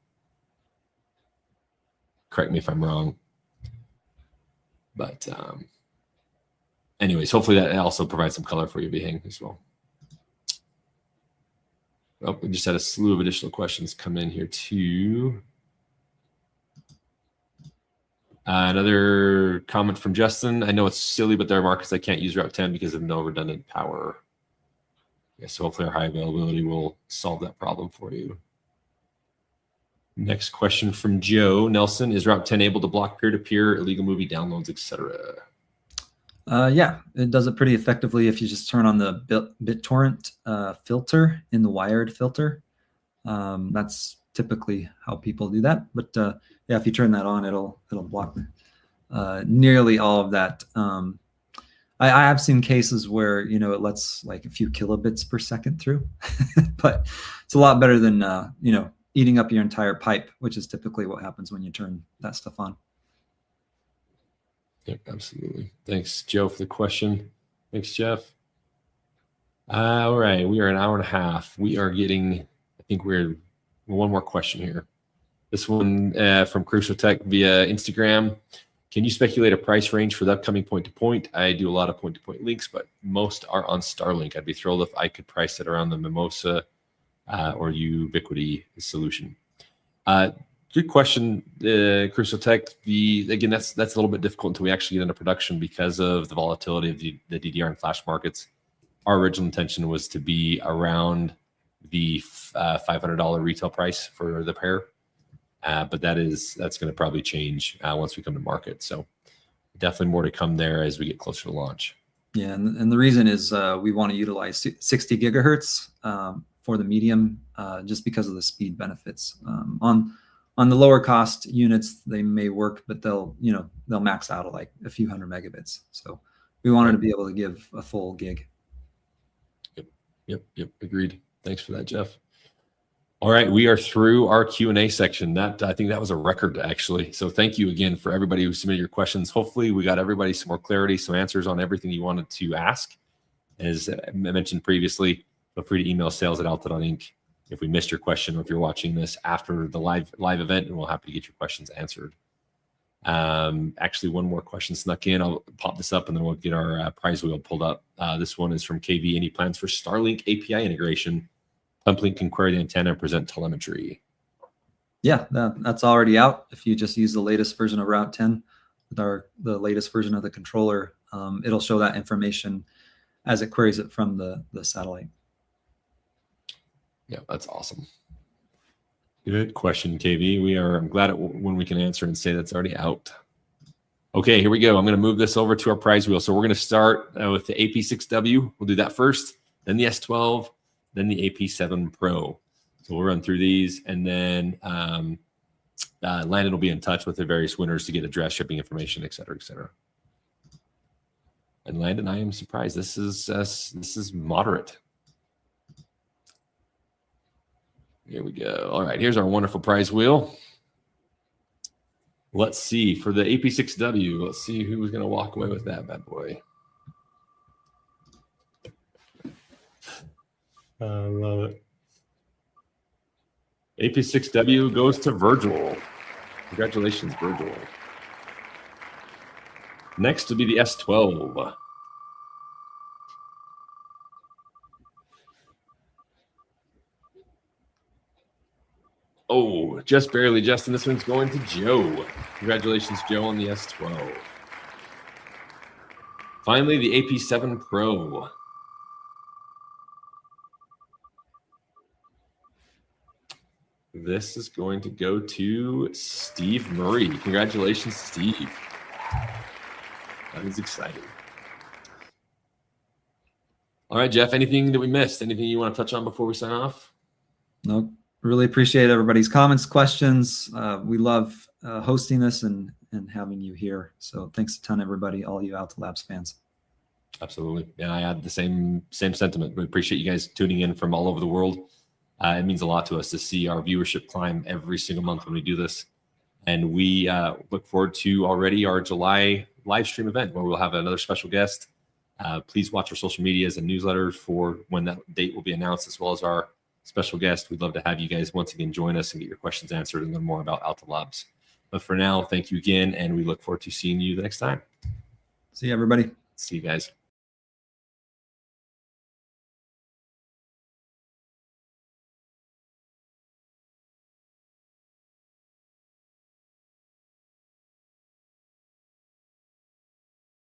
Correct me if I'm wrong. But anyways, hopefully that also provides some color for you, Behang, as well. Well, we just had a slew of additional questions come in here too. Another comment from Justin. I know it's silly, but there are markets that can't use Route 10 because of no redundant power. Yeah, so hopefully our high availability will solve that problem for you. Next question from Joe Nelson. Is Route 10 able to block peer-to-peer, illegal movie downloads, etc.? Yeah, it does it pretty effectively if you just turn on the BitTorrent filter in the wired filter. That's typically how people do that. But yeah, if you turn that on, it'll block nearly all of that. I have seen cases where it lets like a few kilobits per second through, but it's a lot better than eating up your entire pipe, which is typically what happens when you turn that stuff on. Yep, absolutely. Thanks, Joe, for the question. Thanks, Jeff. All right, we are an hour and a half. We are getting, I think we're one more question here. This one from Crucial Tech via Instagram. Can you speculate a price range for the upcoming point-to-point? I do a lot of point-to-point links, but most are on Starlink. I'd be thrilled if I could price it around the Mimosa or Ubiquiti solution. Good question, Crucial Tech. Again, that's a little bit difficult until we actually get into production because of the volatility of the DDR and flash markets. Our original intention was to be around the $500 retail price for the pair, but that's going to probably change once we come to market. So definitely more to come there as we get closer to launch. Yeah, and the reason is we want to utilize 60 gigahertz for the medium just because of the speed benefits. On the lower cost units, they may work, but they'll max out at like a few hundred megabits. So we wanted to be able to give a full gig. Yep. Agreed. Thanks for that, Jeff. All right, we are through our Q&A section. I think that was a record, actually. So thank you again for everybody who submitted your questions. Hopefully we got everybody some more clarity, some answers on everything you wanted to ask. As I mentioned previously, feel free to email sales@alta.inc if we missed your question, or if you're watching this after the live event, and we'll happy to get your questions answered. Actually, one more question snuck in. I'll pop this up and then we'll get our prize wheel pulled up. This one is from KV. Any plans for Starlink API integration? Pumplink can query the antenna and present telemetry. Yeah, that's already out. If you just use the latest version of Route 10 with the latest version of the controller, it'll show that information as it queries it from the satellite. Yeah, that's awesome. Good question, KV. I'm glad when we can answer and say that's already out. Okay, here we go. I'm going to move this over to our prize wheel. So we're going to start with the AP6W. We'll do that first, then the S12, then the AP7 Pro. So we'll run through these, and then Landon will be in touch with the various winners to get address, shipping information, et cetera, et cetera. And Landon, I am surprised. This is moderate. Here we go. All right, here's our wonderful prize wheel. Let's see, for the AP6W, let's see who's going to walk away with that bad boy. I love it. AP6W goes to Virgil. Congratulations, Virgil. Next will be the S12. Oh, just barely, Justin. This one's going to Joe. Congratulations, Joe, on the S12. Finally, the AP7 Pro. This is going to go to Steve Murray. Congratulations, Steve. That is exciting. All right, Jeff, anything that we missed? Anything you want to touch on before we sign off? No, really appreciate everybody's comments, questions. We love hosting this and having you here. So thanks a ton, everybody, all you Alta Labs fans. Absolutely. And I add the same sentiment. We appreciate you guys tuning in from all over the world. It means a lot to us to see our viewership climb every single month when we do this. And we look forward to already our July live stream event where we'll have another special guest. Please watch our social medias and newsletters for when that date will be announced, as well as our special guest. We'd love to have you guys once again join us and get your questions answered and learn more about Alta Labs. But for now, thank you again, and we look forward to seeing you the next time. See you, everybody. See you guys.